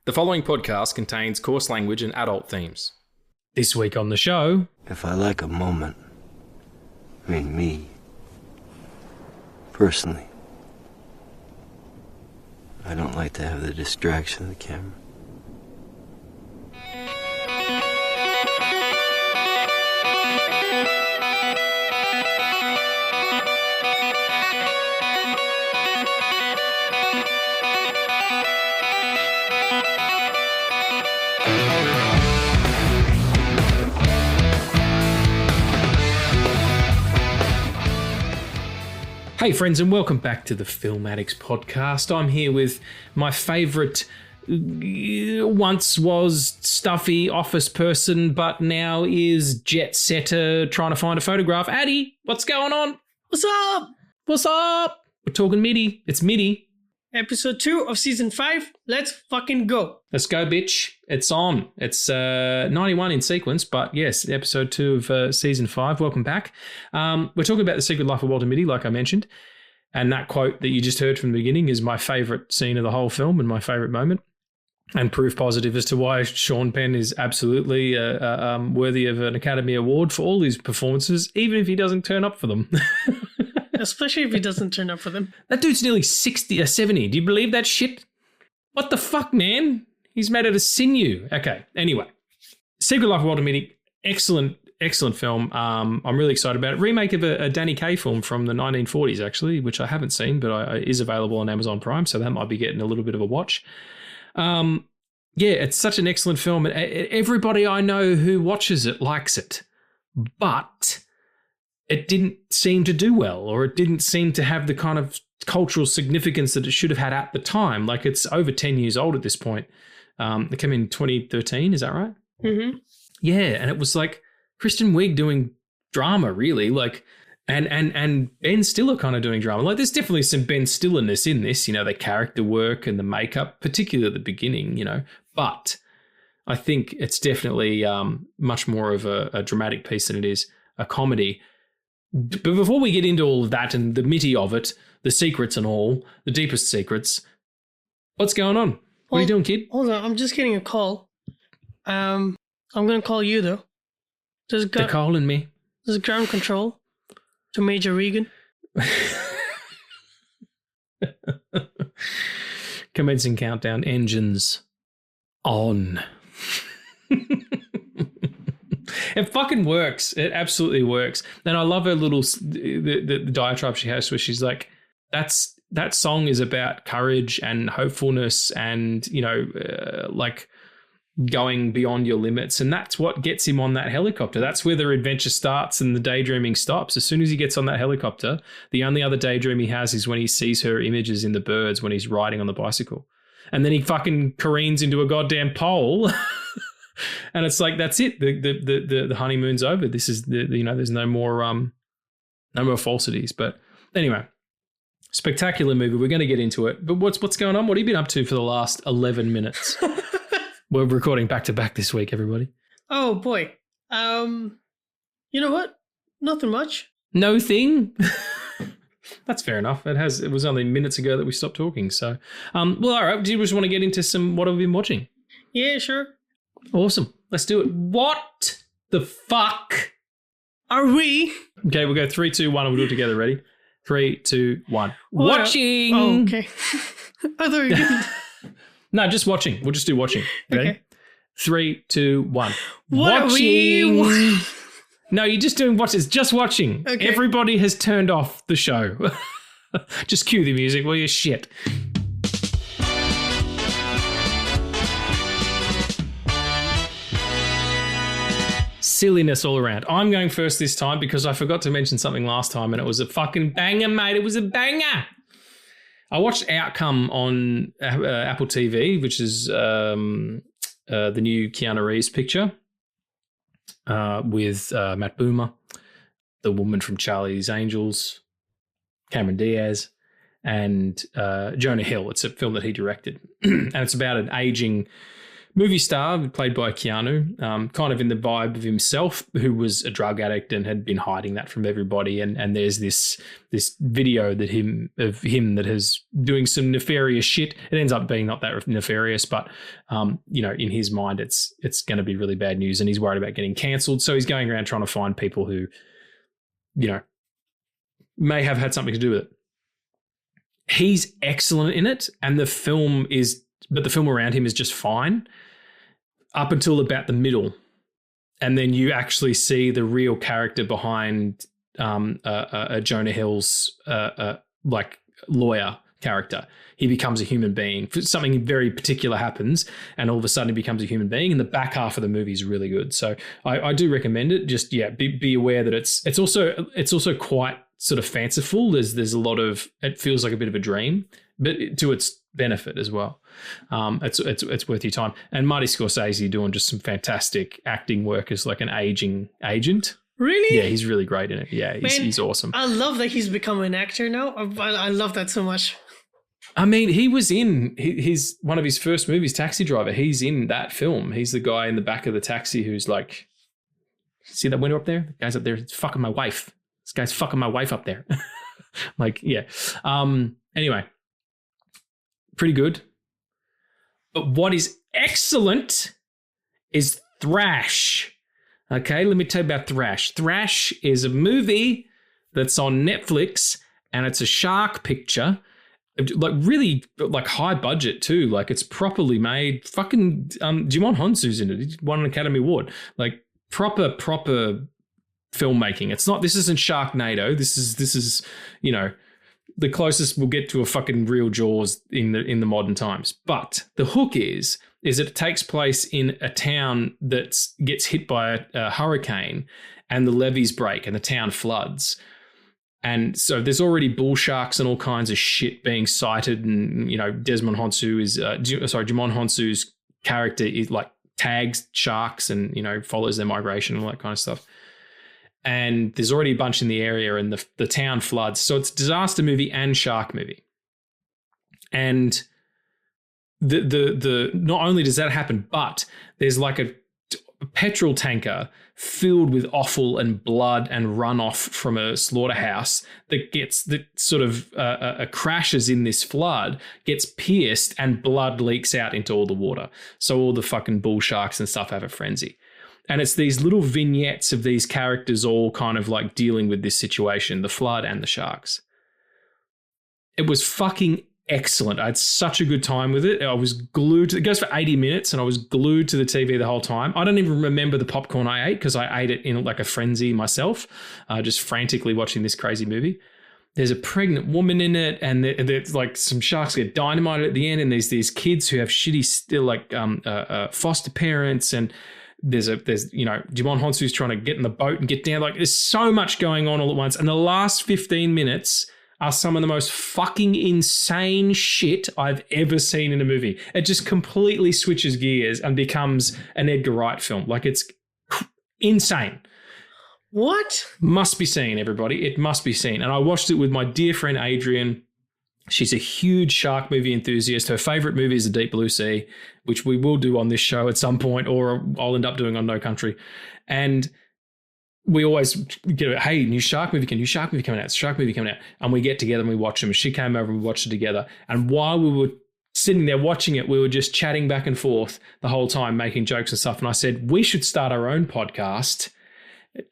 The following podcast contains coarse language and adult themes. This week on the show... If I like a moment, I mean me, personally, I don't like to have the distraction of the camera. Hey friends, and welcome back to the Film Addicts podcast. I'm here with my favourite, once was stuffy office person, but now is jet setter trying to find a photograph. Addy, what's going on? What's up? What's up? We're talking Mitty. It's Mitty. Episode 2 of Season 5. Let's fucking go. Let's go, bitch. It's on. It's 91 in sequence, but yes, episode 2 of Season 5. Welcome back. We're talking about The Secret Life of Walter Mitty, like I mentioned. And that quote that you just heard from the beginning is my favourite scene of the whole film and my favourite moment. And proof positive as to why Sean Penn is absolutely worthy of an Academy Award for all his performances, even if he doesn't turn up for them. Especially if he doesn't turn up for them. That dude's nearly 60 or 70. Do you believe that shit? What the fuck, man? He's made it a sinew. Okay, anyway. Secret Life of Walter Mitty, excellent film. I'm really excited about it. Remake of a Danny Kaye film from the 1940s, actually, which I haven't seen, but is available on Amazon Prime, so that might be getting a little bit of a watch. Yeah, it's such an excellent film. Everybody I know who watches it likes it, but it didn't seem to do well, or it didn't seem to have the kind of cultural significance that it should have had at the time. Like, it's over 10 years old at this point. It came in 2013, is that right? Mm-hmm. Yeah, and it was like Kristen Wiig doing drama, really. Like, and Ben Stiller kind of doing drama. Like, there's definitely some Ben Stillerness in this, you know, the character work and the makeup, particularly at the beginning, you know. But I think it's definitely much more of a dramatic piece than it is a comedy. But before we get into all of that and the Mitty of it, the secrets and all, the deepest secrets, what's going on? What are you doing, kid? Hold on, I'm just getting a call. I'm going to call you, though. They're calling me. There's ground control to Major Regan. Commencing countdown. Engines on. It fucking works. It absolutely works. And I love her little the diatribe she has where she's like, that song is about courage and hopefulness and, you know, like going beyond your limits. And that's what gets him on that helicopter. That's where their adventure starts and the daydreaming stops. As soon as he gets on that helicopter, the only other daydream he has is when he sees her images in the birds when he's riding on the bicycle. And then he fucking careens into a goddamn pole. And it's like, that's it. The honeymoon's over. This is there's no more falsities. But anyway, spectacular movie. We're going to get into it. But what's going on? What have you been up to for the last 11 minutes? We're recording back to back this week, everybody. Oh boy. You know what? Nothing much. No thing. That's fair enough. It was only minutes ago that we stopped talking. So, well, all right. Do you just want to get into what have we been watching? Yeah, sure. Awesome. Let's do it. What the fuck are we? Okay, we'll go 3, 2, 1, and we'll do it together. Ready? 3, 2, 1. Watching. Oh, okay. I thought you were getting... No, just watching. We'll just do watching. Ready? Okay. 3, 2, 1. What watching. Are we? No, you're just doing what? It's just watching. Okay. Everybody has turned off the show. Just cue the music. Well, you're shit. Silliness all around. I'm going first this time because I forgot to mention something last time and it was a fucking banger, mate. It was a banger. I watched Outcome on Apple TV, which is the new Keanu Reeves picture with Matt Boomer, the woman from Charlie's Angels, Cameron Diaz, and Jonah Hill. It's a film that he directed. And it's about an aging movie star played by Keanu, kind of in the vibe of himself, who was a drug addict and had been hiding that from everybody. And there's this video that him that is doing some nefarious shit. It ends up being not that nefarious, but in his mind, it's going to be really bad news, and he's worried about getting cancelled. So he's going around trying to find people who, may have had something to do with it. He's excellent in it, and the film around him is just fine up until about the middle. And then you actually see the real character behind Jonah Hill's lawyer character. He becomes a human being. Something very particular happens, and all of a sudden he becomes a human being. And the back half of the movie is really good. So I do recommend it. Just be aware that it's also quite sort of fanciful. There's a lot of, it feels like a bit of a dream, but to its benefit as well. It's worth your time. And Marty Scorsese doing just some fantastic acting work as like an aging agent. Really? Yeah, he's really great in it. Yeah, he's awesome. I love that he's become an actor now. I love that so much. I mean, he was in one of his first movies, Taxi Driver. He's in that film. He's the guy in the back of the taxi who's like, see that window up there? The guy's up there. It's fucking my wife. This guy's fucking my wife up there. Like, yeah. Anyway, pretty good. But what is excellent is Thrash. Okay, let me tell you about Thrash. Thrash is a movie that's on Netflix, and it's a shark picture. Like really like high budget too. Like it's properly made. Fucking Jimon Honsu's in it. He won an Academy Award. Like proper filmmaking. This isn't Sharknado. This is the closest we'll get to a fucking real Jaws in the modern times. But the hook is it takes place in a town that gets hit by a hurricane, and the levees break and the town floods. And so there's already bull sharks and all kinds of shit being sighted. And, Jimon Honsu's character is like tags sharks and, follows their migration and all that kind of stuff. And there's already a bunch in the area, and the town floods. So it's a disaster movie and shark movie. And the not only does that happen, but there's like a petrol tanker filled with offal and blood and runoff from a slaughterhouse that sort of crashes in this flood, gets pierced, and blood leaks out into all the water. So all the fucking bull sharks and stuff have a frenzy. And it's these little vignettes of these characters all kind of like dealing with this situation, the flood and the sharks. It was fucking excellent. I had such a good time with it. I was glued to it. Goes for 80 minutes, and I was glued to the TV the whole time. I don't even remember the popcorn I ate because I ate it in like a frenzy myself, just frantically watching this crazy movie. There's a pregnant woman in it, and there's like some sharks get dynamited at the end, and there's these kids who have shitty still like foster parents, and there's Jimon Honsu's trying to get in the boat and get down. Like there's so much going on all at once, and the last 15 minutes are some of the most fucking insane shit I've ever seen in a movie. It just completely switches gears and becomes an Edgar Wright film. Like it's insane. What? Must be seen, everybody. It must be seen. And I watched it with my dear friend Adrian. She's a huge shark movie enthusiast. Her favorite movie is The Deep Blue Sea, which we will do on this show at some point, or I'll end up doing on No Country. And we always get, hey, new shark movie coming out. Shark movie coming out. And we get together and we watch them. She came over and we watched it together. And while we were sitting there watching it, we were just chatting back and forth the whole time, making jokes and stuff. And I said, we should start our own podcast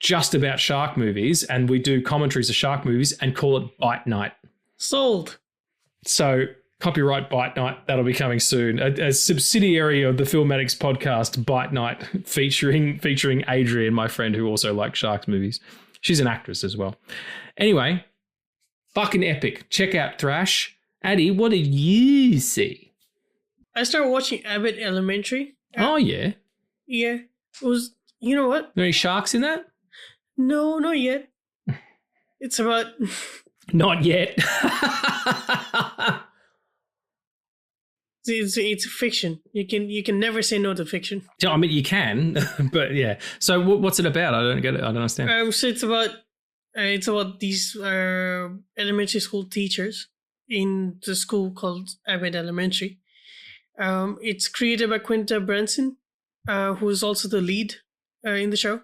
just about shark movies. And we do commentaries of shark movies and call it Bite Night. Sold. So copyright Bite Night, that'll be coming soon. A subsidiary of the Film Addicts podcast, Bite Night, featuring Adrian, my friend who also likes sharks movies. She's an actress as well. Anyway, fucking epic. Check out Thrash. Addy, what did you see? I started watching Abbott Elementary. Oh, yeah. Yeah. It was, you know what? Are there any sharks in that? No, not yet. It's about... Not yet. It's fiction. You can never say no to fiction. I mean, you can, but yeah. So what's it about? I don't get it. I don't understand. So it's about these elementary school teachers in the school called Abbott Elementary. It's created by Quinta Brunson, who is also the lead in the show.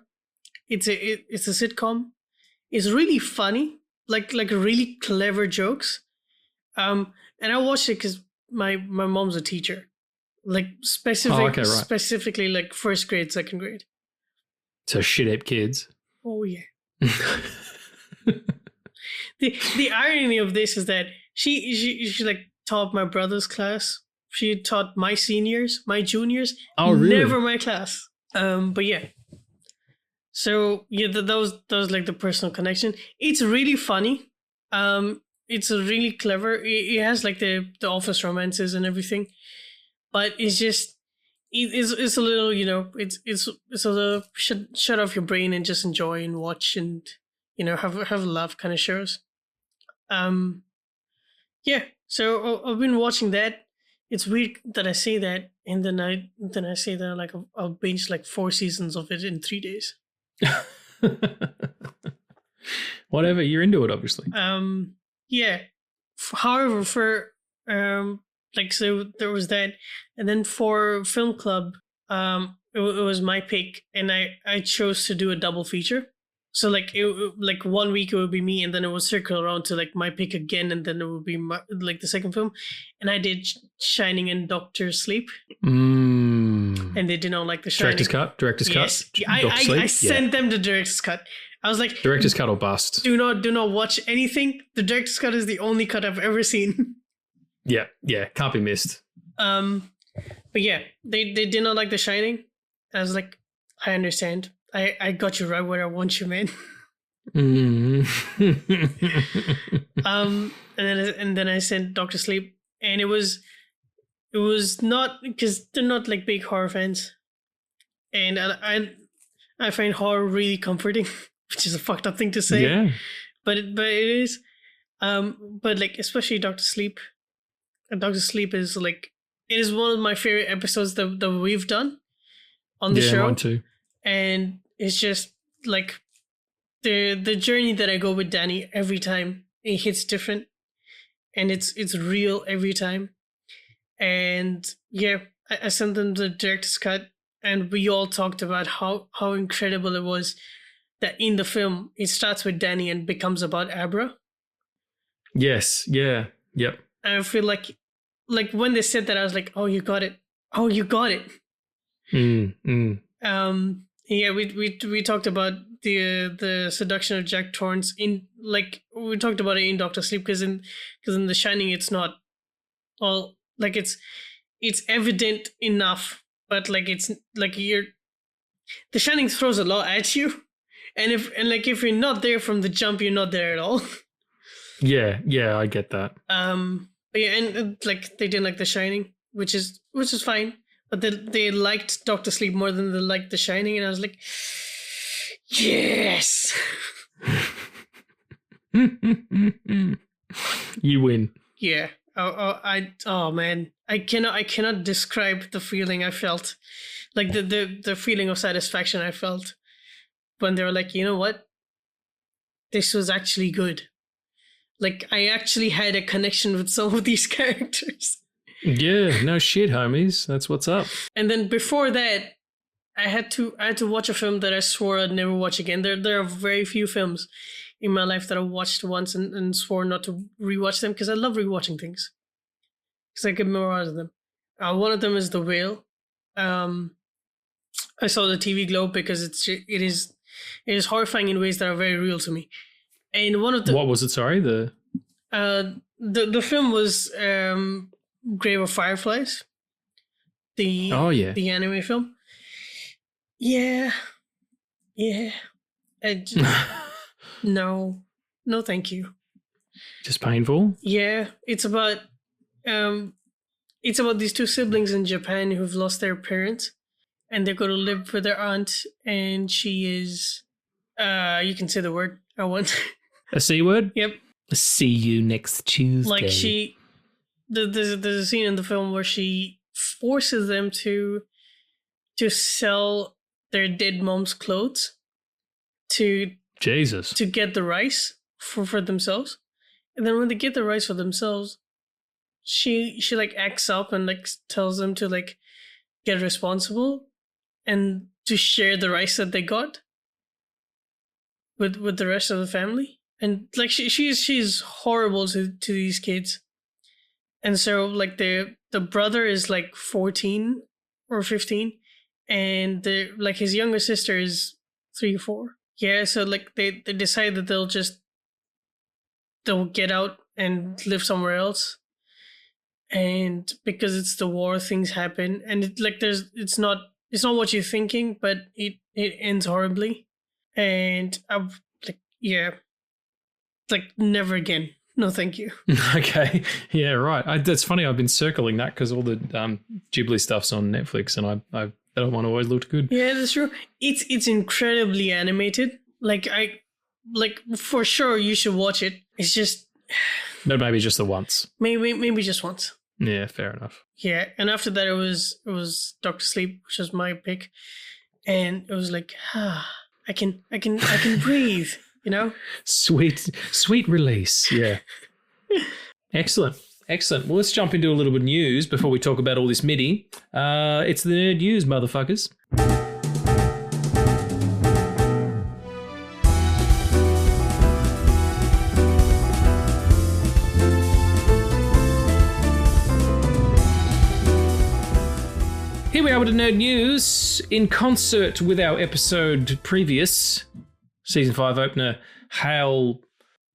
It's a sitcom. It's really funny, like really clever jokes. And I watched it because my mom's a teacher, like specifically like first grade, second grade. So shithead kids. Oh yeah. The irony of this is that she like taught my brother's class. She taught my seniors, my juniors. Oh, really? Never my class. But yeah. So yeah, that was like the personal connection. It's really funny. It's really clever. It has like the office romances and everything, but it's just it's a little, you know, it's a little shut off your brain and just enjoy and watch and, you know, have a laugh kind of shows. Yeah. So I've been watching that. It's weird that I say that, and then I say that like I'll binge like 4 seasons of it in 3 days. Whatever, you're into it, obviously. Yeah. However, for like, so there was that, and then for film club, it was my pick, and I chose to do a double feature. So like like 1 week it would be me, and then it would circle around to like my pick again, and then it would be like the second film, and I did Shining and Doctor Sleep. And they did not like the Shining. Director's yes. cut. I sent them the director's cut. I was like, director's cut or bust. Do not watch anything. The director's cut is the only cut I've ever seen. Yeah, can't be missed. But yeah, they did not like The Shining. I was like, I understand. I got you right where I want you, man. Mm. And then I sent Doctor Sleep, and it was not, because they're not like big horror fans, and I find horror really comforting, which is a fucked up thing to say. Yeah, but it is. But like, especially Doctor Sleep. And Doctor Sleep is like, it is one of my favorite episodes that we've done on the show. Yeah, mine too. And it's just like the journey that I go with Danny every time. It hits different, and it's real every time. And yeah, I sent them the director's cut, and we all talked about how incredible it was that in the film it starts with Danny and becomes about Abra. Yes. Yeah. Yep. And I feel like when they said that, I was like, oh, you got it. Oh, you got it. Yeah, we talked about the seduction of Jack Torrance in, like, we talked about it in Doctor Sleep, because in The Shining it's not all like, it's evident enough, but like, it's like The Shining throws a lot at you, and if you're not there from the jump, you're not there at all. Yeah, I get that. But yeah, and like, they didn't like The Shining, which is fine. But they liked Doctor Sleep more than they liked The Shining, and I was like, yes. You win. Yeah. Oh man, I cannot describe the feeling I felt, like the feeling of satisfaction I felt when they were like, you know what, this was actually good. Like, I actually had a connection with some of these characters. Yeah, no shit, homies. That's what's up. And then before that, I had to watch a film that I swore I'd never watch again. There are very few films in my life that I watched once and swore not to rewatch them, because I love rewatching things, because I get more out of them. One of them is The Whale. I saw the TV Globe because it is horrifying in ways that are very real to me. And one of the, what was it? Sorry, the film was Grave of Fireflies. The anime film. Yeah. No, thank you. Just painful. Yeah, it's about these two siblings in Japan who've lost their parents, and they go to live with their aunt, and she is, you can say the word I want. A C word? Yep. See you next Tuesday. Like, there's a scene in the film where she forces them to sell their dead mom's clothes to get the rice for themselves. And then when they get the rice for themselves, she like acts up and like tells them to like get responsible and to share the rice that they got with the rest of the family. And like she's horrible to these kids. And so like the brother is like 14 or 15, and the like his younger sister is 3 or 4. Yeah, so like they decide that they'll get out and live somewhere else. And because it's the war, things happen, and it's not what you're thinking, but it ends horribly. And I'm like, yeah, like never again. No, thank you. Okay. Yeah, right. That's funny. I've been circling that because all the Ghibli stuff's on Netflix, and I that one always looked good. Yeah, that's true. It's incredibly animated. Like for sure you should watch it. It's just, but maybe just the once. Maybe just once. Yeah, fair enough. Yeah, and after that it was Doctor Sleep, which was my pick, and it was like, I can breathe. You know, sweet release. Yeah. Excellent. Well, let's jump into a little bit of news before we talk about all this Mitty. It's the nerd news, motherfuckers. Here we are with the nerd news in concert with our episode previous. Season 5 opener, hail.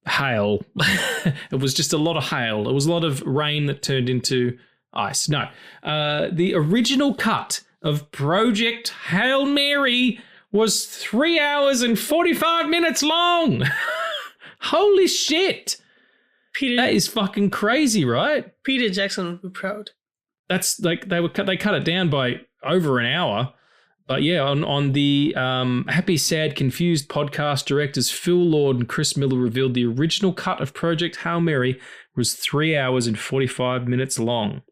It was just a lot of hail. It was a lot of rain that turned into ice. No. The original cut of Project Hail Mary was 3 hours and 45 minutes long. Holy shit. That is fucking crazy, right? Peter Jackson would be proud. That's like they cut it down by over an hour. But yeah, on the Happy, Sad, Confused podcast, directors Phil Lord and Chris Miller revealed the original cut of Project Hail Mary was 3 hours and 45 minutes long.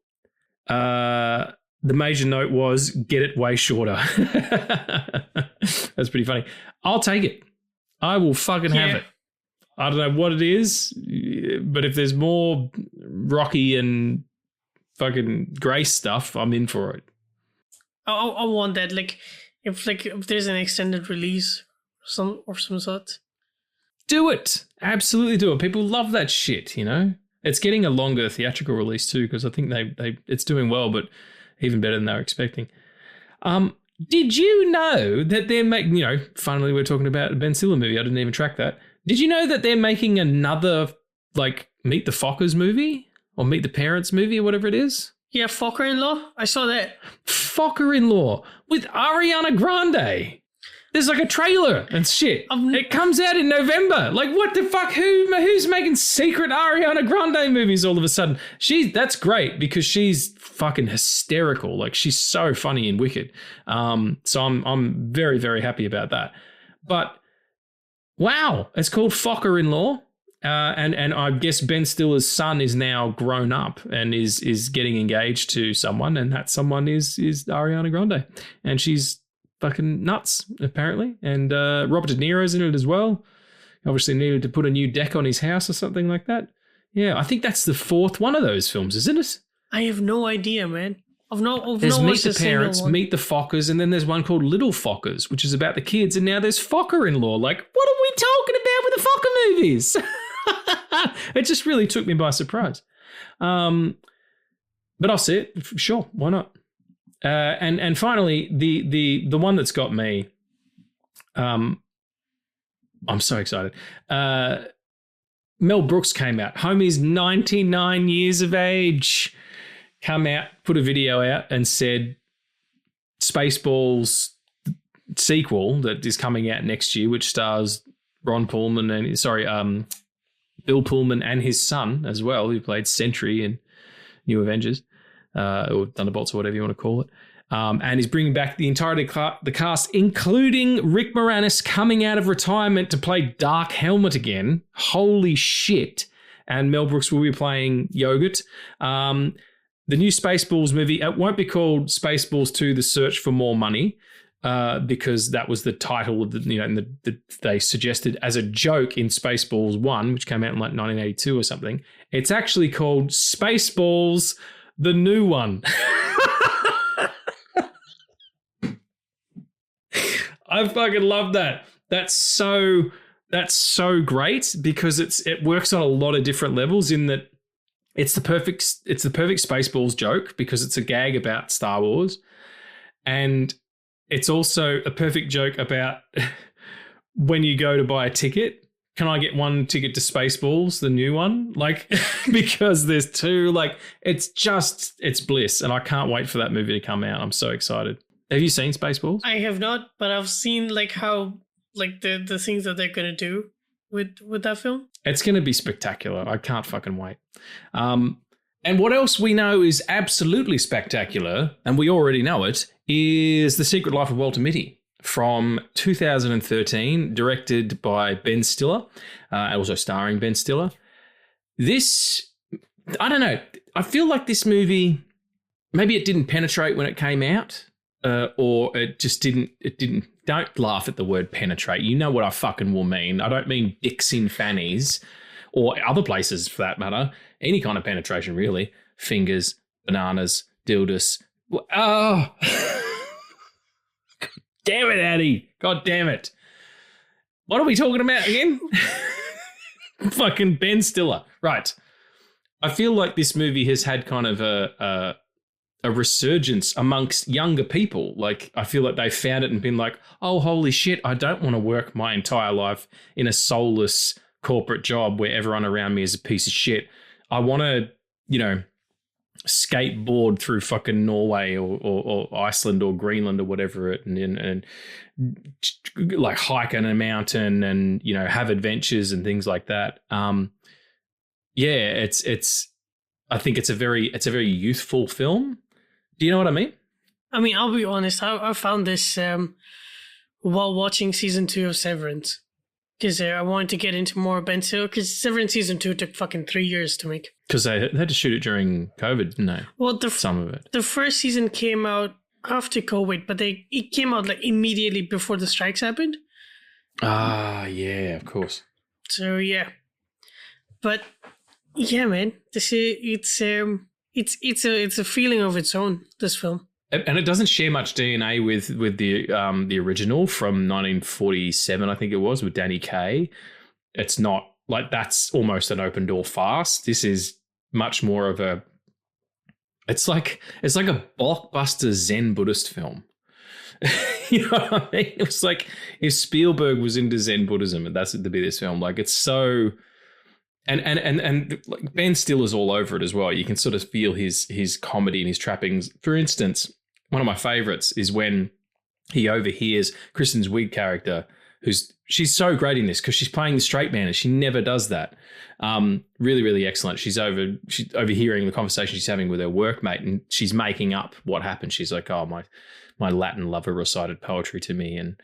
The major note was, get it way shorter. That's pretty funny. I'll take it. I will fucking have it. I don't know what it is, but if there's more Rocky and fucking Grace stuff, I'm in for it. I want that. Like if there's an extended release, some sort. Do it. Absolutely do it. People love that shit. You know, it's getting a longer theatrical release too because I think it's doing well, but even better than they were expecting. Did you know that they're making? You know, finally we're talking about a Ben Stiller movie. I didn't even track that. Did you know that they're making another like Meet the Fockers movie or Meet the Parents movie or whatever it is? Yeah, Focker-in-Law. I saw that. Focker-in-Law with Ariana Grande. There's like a trailer and shit. It comes out in November. Like, what the fuck? Who's making secret Ariana Grande movies all of a sudden? That's great because she's fucking hysterical. Like, she's so funny and wicked. So I'm very, very happy about that. But wow, it's called Focker-in-Law. And I guess Ben Stiller's son is now grown up and is getting engaged to someone, and that someone is Ariana Grande, and she's fucking nuts apparently. And Robert De Niro's in it as well. Obviously needed to put a new deck on his house or something like that. Yeah, I think that's the 4th one of those films, isn't it? I have no idea, man. There's Meet the Parents, Meet the Fockers, and then there's one called Little Fockers, which is about the kids, and now there's Focker-in-Law. Like, what are we talking about with the Focker movies? It just really took me by surprise. But I'll see it. Sure, why not? And finally, the one that's got me, I'm so excited. Mel Brooks came out. Homie's 99 years of age. Come out, put a video out and said Spaceballs sequel that is coming out next year, which stars Ron Perlman and Bill Pullman and his son as well, who played Sentry in New Avengers, or Thunderbolts or whatever you want to call it. And he's bringing back the entirety of the cast, including Rick Moranis coming out of retirement to play Dark Helmet again. Holy shit. And Mel Brooks will be playing Yogurt. The new Spaceballs movie, it won't be called Spaceballs 2: The Search for More Money. because that was the title of they suggested as a joke in Spaceballs 1, which came out in like 1982 or something. It's actually called Spaceballs, the new one. I fucking love that. That's so great because it works on a lot of different levels in that it's the perfect Spaceballs joke because it's a gag about Star Wars, and it's also a perfect joke about when you go to buy a ticket. Can I get one ticket to Spaceballs, the new one? Like, because there's two. Like, it's bliss, and I can't wait for that movie to come out. I'm so excited. Have you seen Spaceballs? I have not, but I've seen like how like the things that they're gonna do with that film. It's gonna be spectacular. I can't fucking wait. And what else we know is absolutely spectacular, and we already know it, is The Secret Life of Walter Mitty from 2013, directed by Ben Stiller, and also starring Ben Stiller. This, I don't know. I feel like this movie, maybe it didn't penetrate when it came out. Or it just didn't, don't laugh at the word penetrate. You know what I fucking will mean. I don't mean dicks in fannies or other places for that matter. Any kind of penetration, really. Fingers, bananas, dildos. Oh. God damn it, Addy. God damn it. What are we talking about again? Fucking Ben Stiller. Right. I feel like this movie has had kind of a resurgence amongst younger people. Like, I feel like they found it and been like, oh, holy shit, I don't want to work my entire life in a soulless corporate job where everyone around me is a piece of shit. I want to, skateboard through fucking Norway or Iceland or Greenland or whatever and like hike on a mountain and, have adventures and things like that. It's I think it's a very youthful film. Do you know what I mean? I mean, I'll be honest. I found this while watching season 2 of Severance because I wanted to get into more Ben Stiller because Severance season 2 took fucking 3 years to make. Because they had to shoot it during COVID, didn't they? Well, some of it. The first season came out after COVID, but it came out like immediately before the strikes happened. Ah, yeah, of course. So yeah, but yeah, man, it's a feeling of its own. This film, and it doesn't share much DNA with the original from 1947, I think it was, with Danny Kaye. It's not like that's almost an open door farce. This is much more of a. It's like a blockbuster Zen Buddhist film. You know what I mean? It was like if Spielberg was into Zen Buddhism, and that's to be this film. Like it's so. And like Ben Stiller's all over it as well. You can sort of feel his comedy and his trappings. For instance, one of my favorites is when he overhears Kristen Wiig's character, she's so great in this because she's playing the straight man and she never does that. Really, really excellent. She's overhearing the conversation she's having with her workmate and she's making up what happened. She's like, oh, my Latin lover recited poetry to me and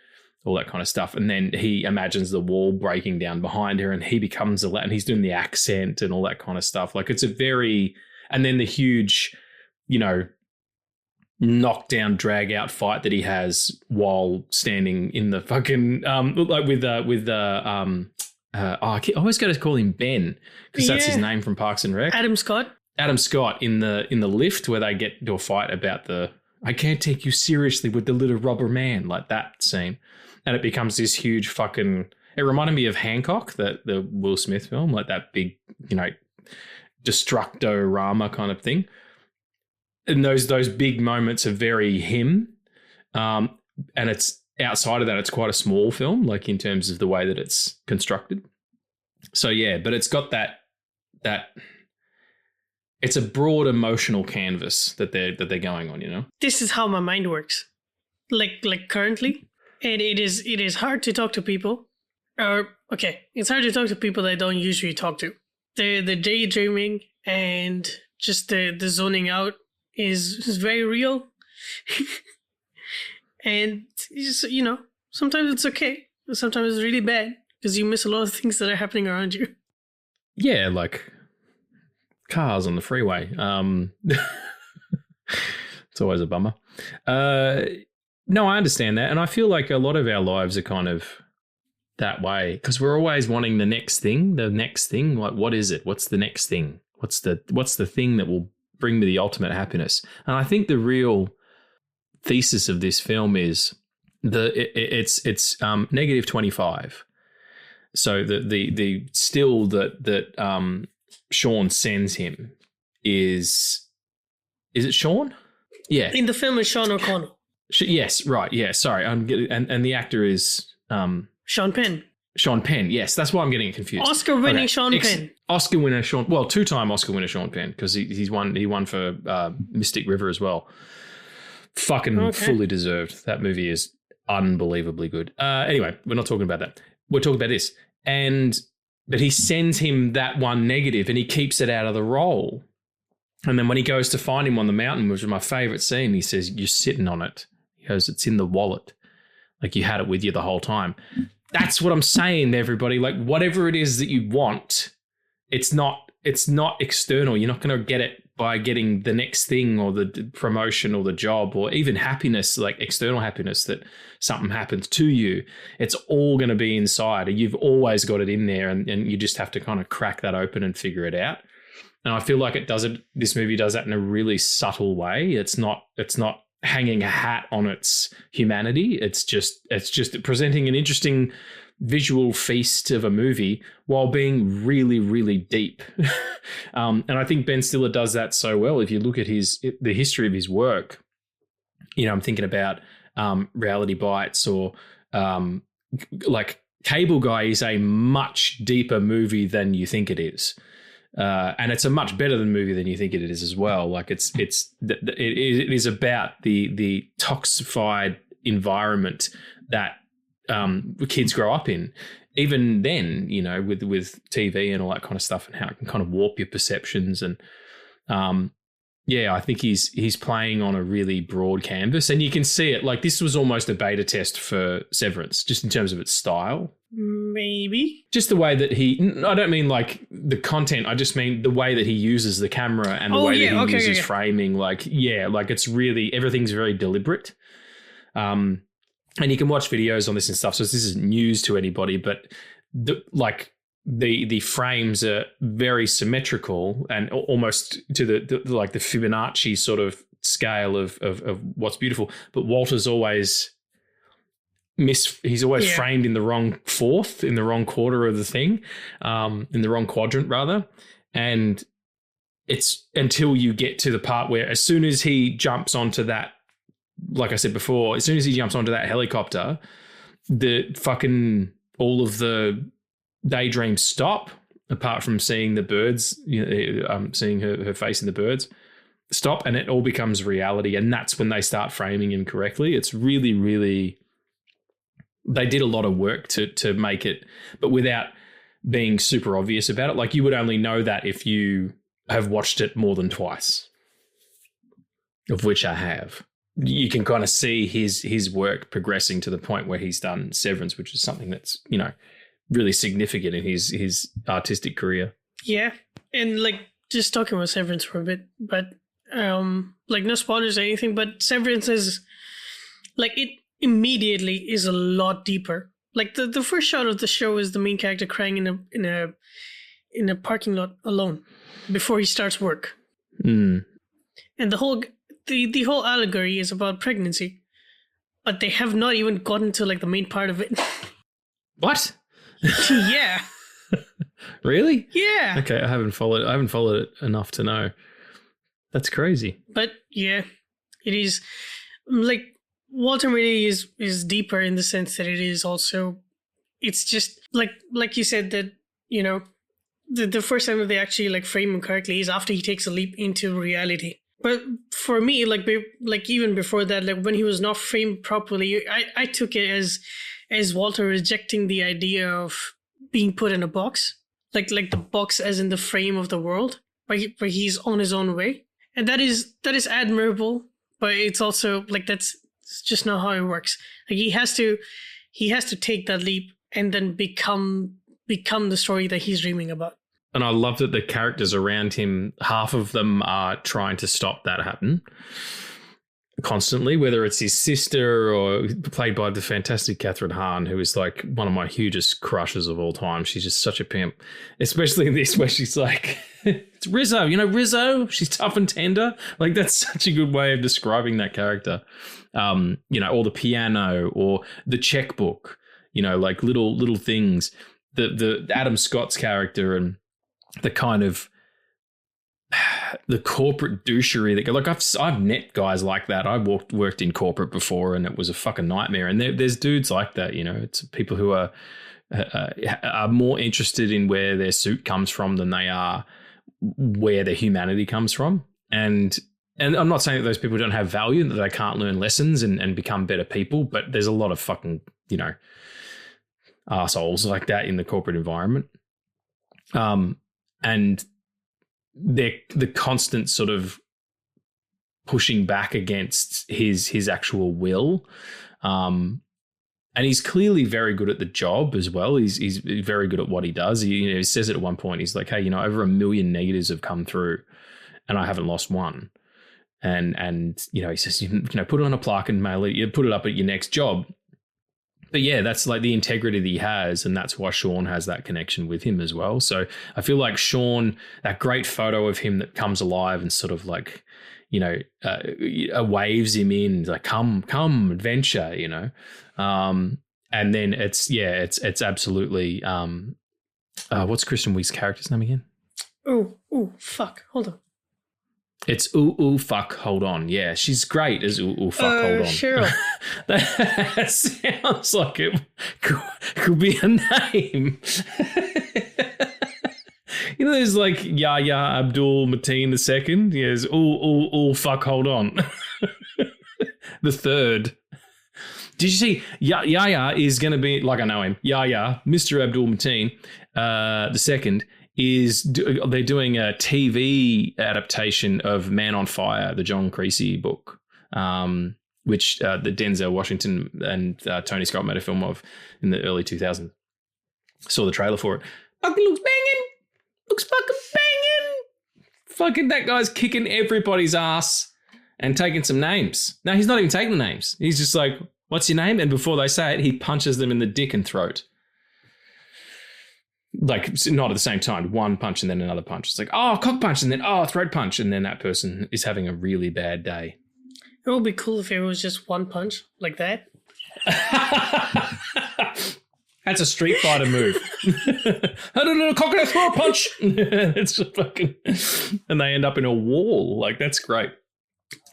all that kind of stuff. And then he imagines the wall breaking down behind her and he becomes a Latin. He's doing the accent and all that kind of stuff. Like it's and then the huge, knockdown, drag out fight that he has while standing in the fucking, I always got to call him Ben because that's his name from Parks and Rec. Adam Scott in the lift where they get into a fight about I can't take you seriously with the little rubber man, like that scene. And it becomes this huge fucking. It reminded me of Hancock, the Will Smith film, like that big, Destructo-rama kind of thing. And those big moments are very him. And it's outside of that, it's quite a small film, like in terms of the way that it's constructed. So yeah, but it's got that. It's a broad emotional canvas that they're going on, This is how my mind works, like currently. And it is hard to talk to people. It's hard to talk to people that I don't usually talk to. The daydreaming and just the zoning out is very real. And sometimes it's okay. Sometimes it's really bad because you miss a lot of things that are happening around you. Yeah, like cars on the freeway. It's always a bummer. No, I understand that. And I feel like a lot of our lives are kind of that way because we're always wanting the next thing. Like, what is it? What's the next thing? What's the thing that will bring me the ultimate happiness? And I think the real thesis of this film is it's negative 25. So the still that Sean sends him is it Sean? Yeah. In the film, it's Sean O'Connell. Yes, right. Yeah, sorry. And the actor is Sean Penn. Sean Penn. Yes, that's why I'm getting it confused. Oscar-winning Sean Penn. Oscar winner Sean. Well, 2-time Oscar winner Sean Penn because he won for Mystic River as well. Fucking fully deserved. That movie is unbelievably good. Anyway, we're not talking about that. We're talking about this. But he sends him that one negative and he keeps it out of the role. And then when he goes to find him on the mountain, which is my favorite scene, he says, "You're sitting on it." He goes, "It's in the wallet." Like you had it with you the whole time. That's what I'm saying, everybody. Like whatever it is that you want, it's not external. You're not going to get it by getting the next thing or the promotion or the job or even happiness, like external happiness that something happens to you. It's all going to be inside. You've always got it in there and you just have to kind of crack that open and figure it out. And I feel like this movie does that in a really subtle way. It's not hanging a hat on its humanity. It's just presenting an interesting visual feast of a movie while being really, really deep. And I think Ben Stiller does that so well. If you look at the history of his work, I'm thinking about Reality Bites or like Cable Guy is a much deeper movie than you think it is. And it's a much better than movie than you think it is as well. Like it is about the toxified environment that kids grow up in. Even then, with TV and all that kind of stuff and how it can kind of warp your perceptions. And I think he's playing on a really broad canvas, and you can see it. Like this was almost a beta test for Severance, just in terms of its style. Maybe. Just the way that I don't mean like the content, I just mean the way that he uses the camera and the way that he uses framing. Like it's really, everything's very deliberate. And you can watch videos on this and stuff. So this isn't news to anybody, but the frames are very symmetrical and almost to the Fibonacci sort of scale of what's beautiful. But Walter's always he's always framed in the wrong fourth, in the wrong quarter of the thing, in the wrong quadrant rather. And it's until you get to the part where as soon as he jumps onto that, like I said before, as soon as he jumps onto that helicopter, the fucking all of the daydreams stop, apart from seeing the birds, seeing her face in the birds stop, and it all becomes reality. And that's when they start framing him correctly. It's really, really, they did a lot of work to make it, but without being super obvious about it. Like you would only know that if you have watched it more than twice, of which I have. You can kind of see his work progressing to the point where he's done Severance, which is something that's, really significant in his artistic career. Yeah. And like just talking about Severance for a bit, but like no spoilers or anything, but Severance is like it immediately is a lot deeper. Like the first shot of the show is the main character crying in a parking lot alone before he starts work. Mm. And the whole allegory is about pregnancy, but they have not even gotten to like the main part of it. What? Yeah. Really? Yeah. Okay, I haven't followed it enough to know. That's crazy. But yeah, it is like Walter Mitty is deeper in the sense that it is also, it's just like you said that, the first time that they actually like frame him correctly is after he takes a leap into reality. But for me, like even before that, like when he was not framed properly, I took it as Walter rejecting the idea of being put in a box, like the box as in the frame of the world, but he's on his own way, and that is admirable. But it's also like it's just not how it works. Like he has to take that leap and then become the story that he's dreaming about. And I love that the characters around him, half of them are trying to stop that happen. constantly, whether it's his sister or played by the fantastic Catherine Hahn, who is like one of my hugest crushes of all time. She's just such a pimp, especially in this where she's like, it's Rizzo, you know, Rizzo, she's tough and tender. Like that's such a good way of describing that character. You know, or the piano or the checkbook, you know, like little things. The Adam Scott's character and the kind of the corporate douchery that like I've met guys like that. I worked in corporate before and it was a fucking nightmare. And there's dudes like that, you know. It's people who are more interested in where their suit comes from than they are where their humanity comes from. And I'm not saying that those people don't have value, that they can't learn lessons and become better people, but there's a lot of fucking, you know, assholes like that in the corporate environment. And the constant sort of pushing back against his actual will. And he's clearly very good at the job as well. He's very good at what he does. He says it at one point. He's like, hey, you know, over 1 million negatives have come through and I haven't lost one. And you know, he says, you know, put it on a plaque and mail it. You put it up at your next job. But yeah, that's like the integrity that he has, and that's why Sean has that connection with him as well. So I feel like Sean, that great photo of him that comes alive and sort of like, you know, waves him in, like come adventure, you know. And then it's absolutely what's Kristen Wiig's character's name again? Oh, fuck, hold on. It's ooh fuck hold on. Yeah, she's great as ooh fuck hold on. Cheryl. That sounds like it could be a name. You know, there's like Yahya Abdul Mateen II. Yes, ooh fuck hold on. The third. Did you see Yahya is going to be like, I know him. Yahya, Mr. Abdul Mateen II. They're doing a TV adaptation of Man on Fire, the John Creasy book, which the Denzel Washington and Tony Scott made a film of in the early 2000s. Saw the trailer for it. Fucking looks banging. Looks fucking banging. Fucking that guy's kicking everybody's ass and taking some names. No, he's not even taking the names. He's just like, what's your name? And before they say it, he punches them in the dick and throat. Like, not at the same time, one punch and then another punch. It's like, oh, cock punch and then, oh, throat punch. And then that person is having a really bad day. It would be cool if it was just one punch like that. That's a Street Fighter move. I don't know, cock and a throat punch. It's just fucking, and they end up in a wall. Like, that's great.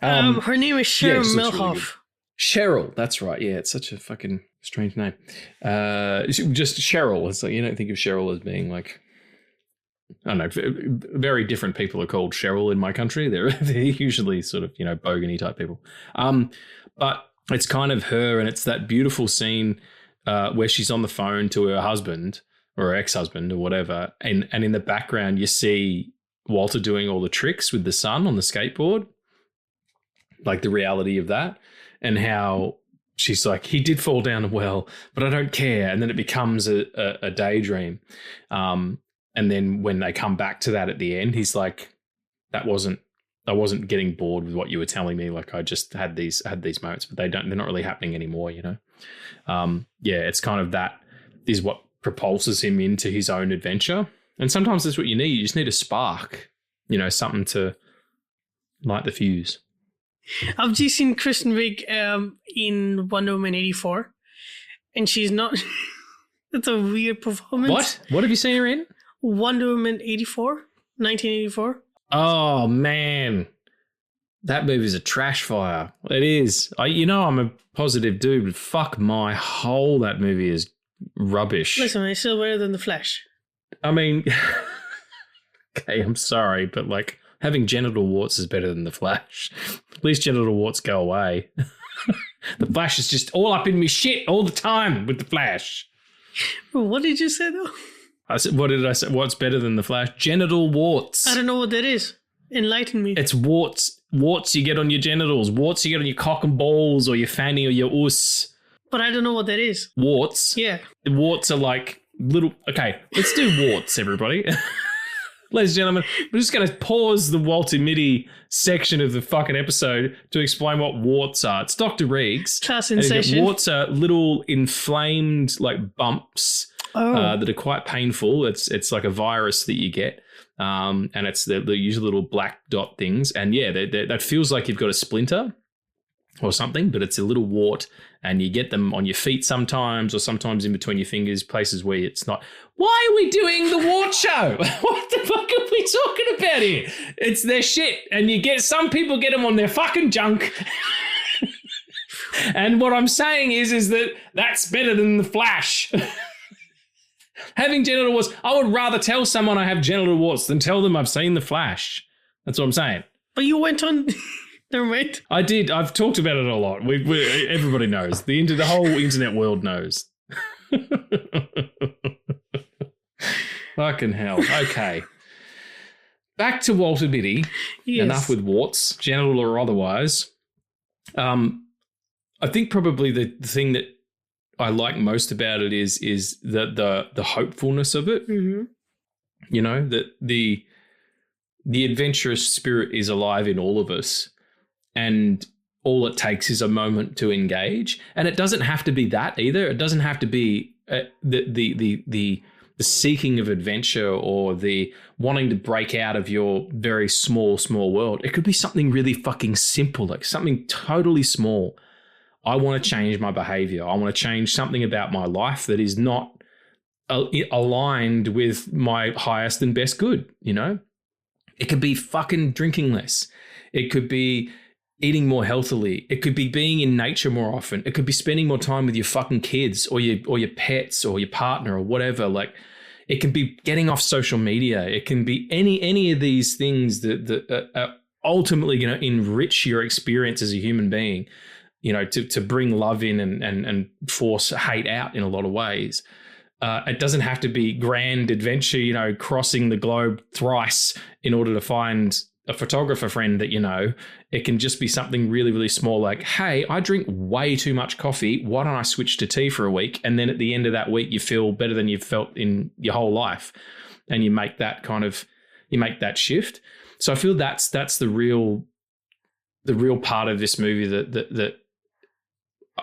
Her name is Cheryl Milhoff. Really Cheryl, that's right. Yeah, it's such a fucking strange name. Just Cheryl. It's like, you don't think of Cheryl as being like, I don't know, very different people are called Cheryl in my country. They're usually sort of, you know, bogany type people. But it's kind of her, and it's that beautiful scene where she's on the phone to her husband or her ex-husband or whatever, and in the background you see Walter doing all the tricks with the son on the skateboard, like the reality of that. And how she's like, he did fall down a well, but I don't care. And then it becomes a daydream. And then when they come back to that at the end, he's like, I wasn't getting bored with what you were telling me. Like, I just had these moments, but they're not really happening anymore, you know? Yeah, it's kind of that is what propulses him into his own adventure. And sometimes that's what you need. You just need a spark, you know, something to light the fuse. I've just seen Kristen Wiig in Wonder Woman 84, and she's not. It's a weird performance. What? What have you seen her in? Wonder Woman 1984. Oh man, that movie's a trash fire. It is. I'm a positive dude, but fuck my hole, that movie is rubbish. Listen, it's still better than The Flash. I mean, okay, I'm sorry, but like, having genital warts is better than The Flash. At least genital warts go away. The Flash is just all up in me shit all the time with The Flash. What did you say, though? I said, what did I say? What's better than The Flash? Genital warts. I don't know what that is. Enlighten me. It's warts. Warts you get on your genitals. Warts you get on your cock and balls or your fanny or your us. But I don't know what that is. Warts? Yeah. Warts are like little... Okay, let's do warts, everybody. Ladies and gentlemen, we're just going to pause the Walter Mitty section of the fucking episode to explain what warts are. It's Dr. Reegs. Class sensation. Warts are little inflamed like bumps that are quite painful. It's like a virus that you get. And it's the usual little black dot things. And yeah, that feels like you've got a splinter or something, but it's a little wart, and you get them on your feet sometimes, or sometimes in between your fingers, places where it's not. Why are we doing the wart show? What the fuck are we talking about here? It's their shit, and some people get them on their fucking junk. And what I'm saying is that that's better than the Flash. Having genital warts, I would rather tell someone I have genital warts than tell them I've seen the Flash. That's what I'm saying. But you went on. Never mind. I did. I've talked about it a lot. Everybody knows. The whole internet world knows. Fucking hell. Okay. Back to Walter Mitty. Yes. Enough with warts, genital or otherwise. I think probably the thing that I like most about it is the hopefulness of it. Mm-hmm. You know, that the adventurous spirit is alive in all of us. And all it takes is a moment to engage, and it doesn't have to be that either. It doesn't have to be the seeking of adventure or the wanting to break out of your very small world. It could be something really fucking simple, like something totally small. I want to change my behavior. I want to change something about my life that is not aligned with my highest and best good. You know, it could be fucking drinking less. It could be eating more healthily. It could be being in nature more often. It could be spending more time with your fucking kids or your pets or your partner or whatever. Like, it can be getting off social media. It can be any of these things that are ultimately going to enrich your experience as a human being, you know, to bring love in and force hate out in a lot of ways. It doesn't have to be grand adventure, you know, crossing the globe thrice in order to find a photographer friend that you know. It can just be something really, really small, like, hey, I drink way too much coffee. Why don't I switch to tea for a week? And then at the end of that week, you feel better than you've felt in your whole life. And you make that shift. So I feel that's the real part of this movie that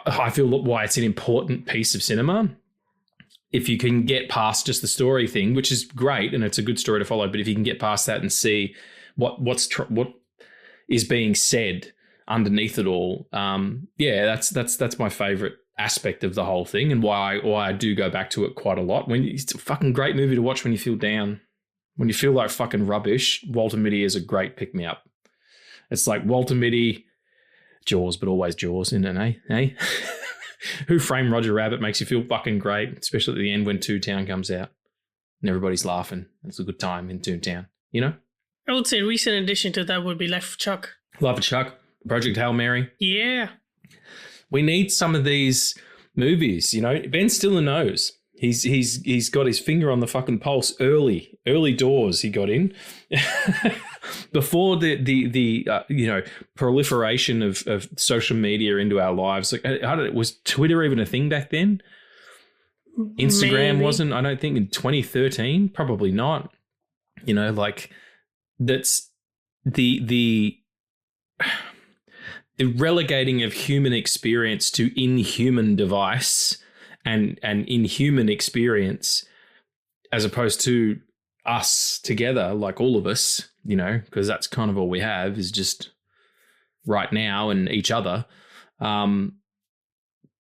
I feel why it's an important piece of cinema. If you can get past just the story thing, which is great, and it's a good story to follow, but if you can get past that and see what is being said underneath it all, that's my favorite aspect of the whole thing, and why I do go back to it quite a lot. It's a fucking great movie to watch when you feel down, when you feel like fucking rubbish. Walter Mitty is a great pick me up. It's like Walter Mitty, Jaws, but always Jaws, isn't it? Eh? Who Framed Roger Rabbit makes you feel fucking great, especially at the end when Toontown comes out and everybody's laughing. It's a good time in Toontown, you know? I would say a recent addition to that would be Life of Chuck. Life of Chuck, Project Hail Mary. Yeah. We need some of these movies, you know? Ben Stiller knows. He's got his finger on the fucking pulse early doors. He got in before the proliferation of social media into our lives. Like, was Twitter even a thing back then? Instagram wasn't. I don't think in 2013. Probably not. You know, like that's the relegating of human experience to inhuman device. And inhuman experience, as opposed to us together, like all of us, you know, because that's kind of all we have is just right now and each other.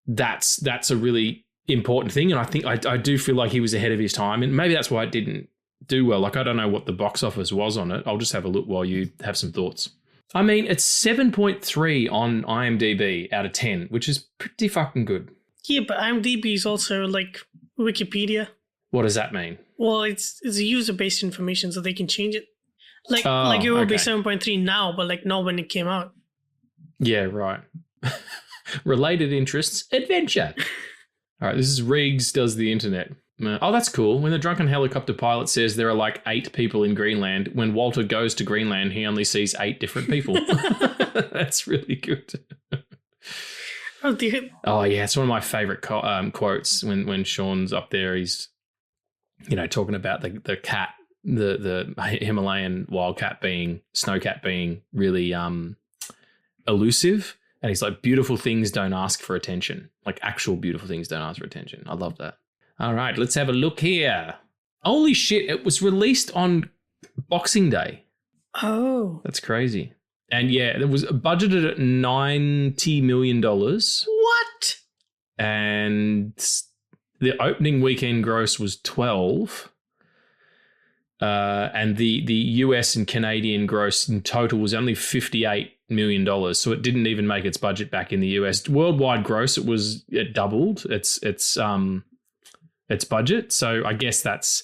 That's a really important thing, and I think I do feel like he was ahead of his time, and maybe that's why it didn't do well. Like, I don't know what the box office was on it. I'll just have a look while you have some thoughts. I mean, it's 7.3 on IMDb out of 10, which is pretty fucking good. Yeah, but IMDb is also like Wikipedia. What does that mean? Well, it's a user-based information, so they can change it. Like it would be 7.3 now, but like not when it came out. Yeah, right. Related interests, adventure. All right, this is Reegs Does the Internet. Oh, that's cool. When the drunken helicopter pilot says there are like 8 people in Greenland, when Walter goes to Greenland, he only sees 8 different people. That's really good. Oh yeah, it's one of my favorite quotes when Sean's up there. He's, you know, talking about the cat the Himalayan snowcat being really elusive. And he's like, beautiful things don't ask for attention. Like actual beautiful things don't ask for attention. I love that. All right, let's have a look here. Holy shit, it was released on Boxing Day. Oh. That's crazy. And yeah, it was budgeted at $90 million. What? And the opening weekend gross was 12. And the US and Canadian gross in total was only $58 million. So it didn't even make its budget back in the US. Worldwide gross, it doubled its budget. So I guess that's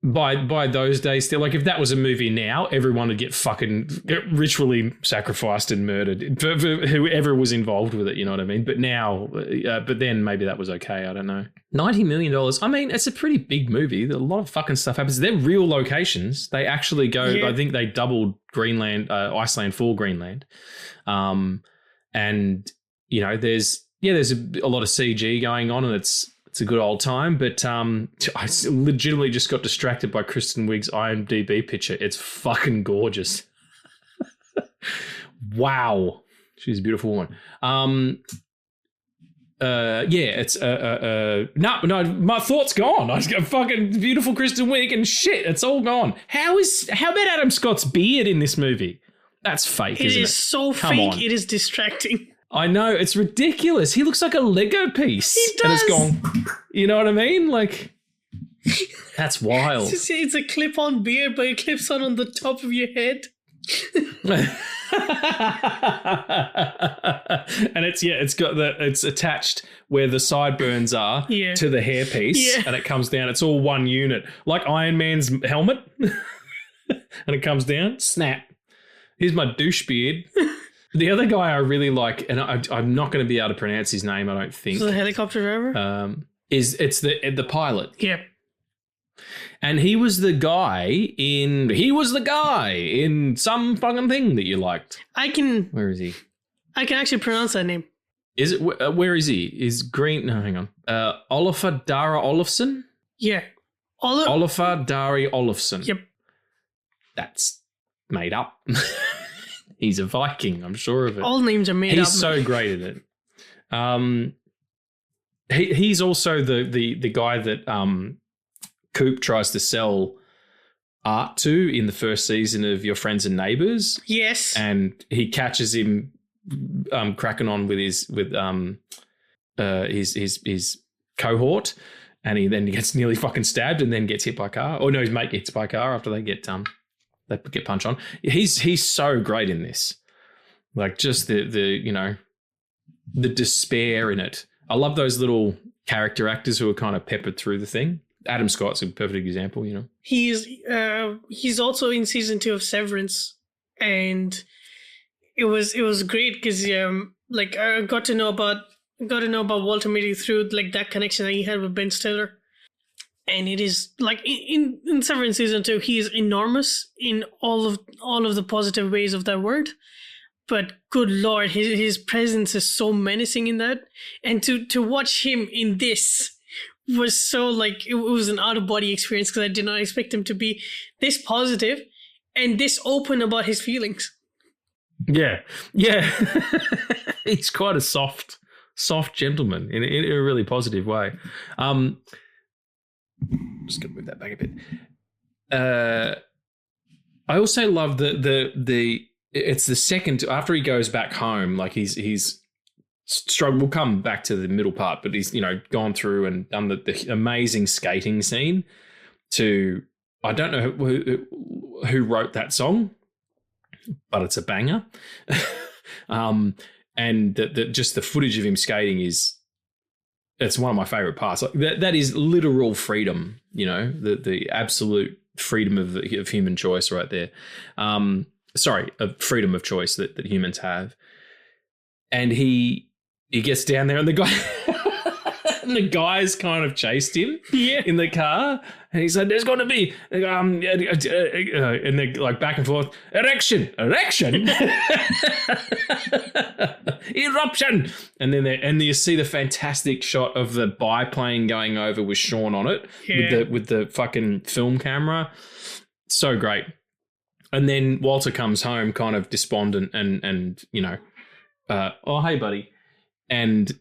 by those days still. Like if that was a movie now, everyone would get ritually sacrificed and murdered for whoever was involved with it. You know what I mean? But now, but then maybe that was okay. I don't know. $90 million. I mean, it's a pretty big movie. A lot of fucking stuff happens. They're real locations. They actually go. Yeah. I think they doubled Iceland for Greenland, and you know, there's a lot of CG going on, and it's a good old time. But I legitimately just got distracted by Kristen Wiig's IMDb picture. It's fucking gorgeous. Wow, she's a beautiful woman. It's no, my thought's gone. I just got fucking beautiful Kristen Wiig and shit. It's all gone. How about Adam Scott's beard in this movie? That's fake, isn't it? It is so fake. It is distracting. I know, it's ridiculous. He looks like a Lego piece. He does. And it's gone. You know what I mean? Like, that's wild. It's a clip-on beard, but it clips on the top of your head. And it's attached where the sideburns are to the hairpiece, and it comes down. It's all one unit, like Iron Man's helmet, and it comes down. Snap. Here's my douche beard. The other guy I really like, and I'm not going to be able to pronounce his name, I don't think. So the helicopter driver? It's the pilot. Yeah. And he was the guy in some fucking thing that you liked. Where is he? I can actually pronounce that name. Is it? Where is he? Is Green? No, hang on. Olafur Dara Olafsson? Yeah. Olafur Dari Olafsson. Yep. That's made up. He's a Viking, I'm sure of it. All names are made up. He's so great at it. He's also the guy that Coop tries to sell art to in the first season of Your Friends and Neighbors. Yes. And he catches him cracking on with his cohort, and he then gets nearly fucking stabbed and then gets hit by a car. Or no, his mate gets hit by a car after they get punched on. He's so great in this. Like just the despair in it. I love those little character actors who are kind of peppered through the thing. Adam Scott's a perfect example, you know. He's also in season 2 of Severance, and it was great because I got to know about Walter Mitty through like that connection that he had with Ben Stiller. And it is like in Severance season 2, he is enormous in all of the positive ways of that word. But good Lord, his presence is so menacing in that. And to watch him in this was so like, it was an out of body experience because I did not expect him to be this positive and this open about his feelings. Yeah. He's quite a soft gentleman in a really positive way. Just gonna move that back a bit. I also love the it's the second after he goes back home, like he's struggled. We'll come back to the middle part, but he's gone through and done the amazing skating scene. I don't know who wrote that song, but it's a banger. And just the footage of him skating it's one of my favorite parts. Like that is literal freedom, the absolute freedom of human choice right there. Of freedom of choice that humans have. And he gets down there and the guy And the guys kind of chased him Yeah. in the car. And he's like, there's going to be, and they're like back and forth, erection, eruption. And then you see the fantastic shot of the biplane going over with Sean on it with the fucking film camera. So great. And then Walter comes home kind of despondent and you know, oh, hey, buddy. And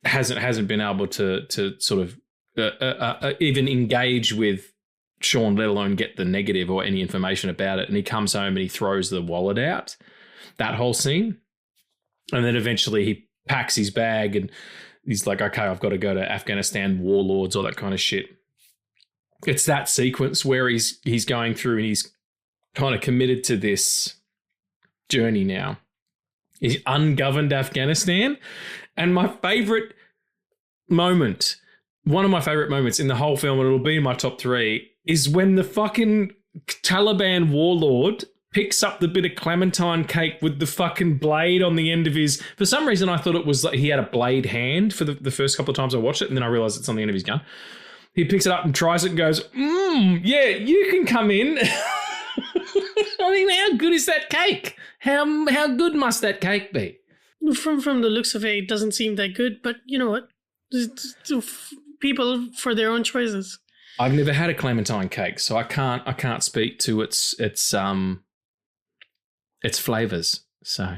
hasn't been able to sort of even engage with Sean, let alone get the negative or any information about it. And he comes home and he throws the wallet out, that whole scene. And then eventually he packs his bag and he's like, okay, I've got to go to Afghanistan, warlords, all that kind of shit. It's that sequence where he's going through and he's kind of committed to this journey now. He's ungoverned Afghanistan. And my favorite moment, one of my favorite moments in the whole film, and it'll be in my top 3, is when the fucking Taliban warlord picks up the bit of clementine cake with the fucking blade on the end of his... For some reason, I thought it was like he had a blade hand for the first couple of times I watched it, and then I realized it's on the end of his gun. He picks it up and tries it and goes, yeah, you can come in. I mean, how good is that cake? How good must that cake be? From the looks of it doesn't seem that good, but you know what? People for their own choices. I've never had a clementine cake, so I can't speak to its flavors. So,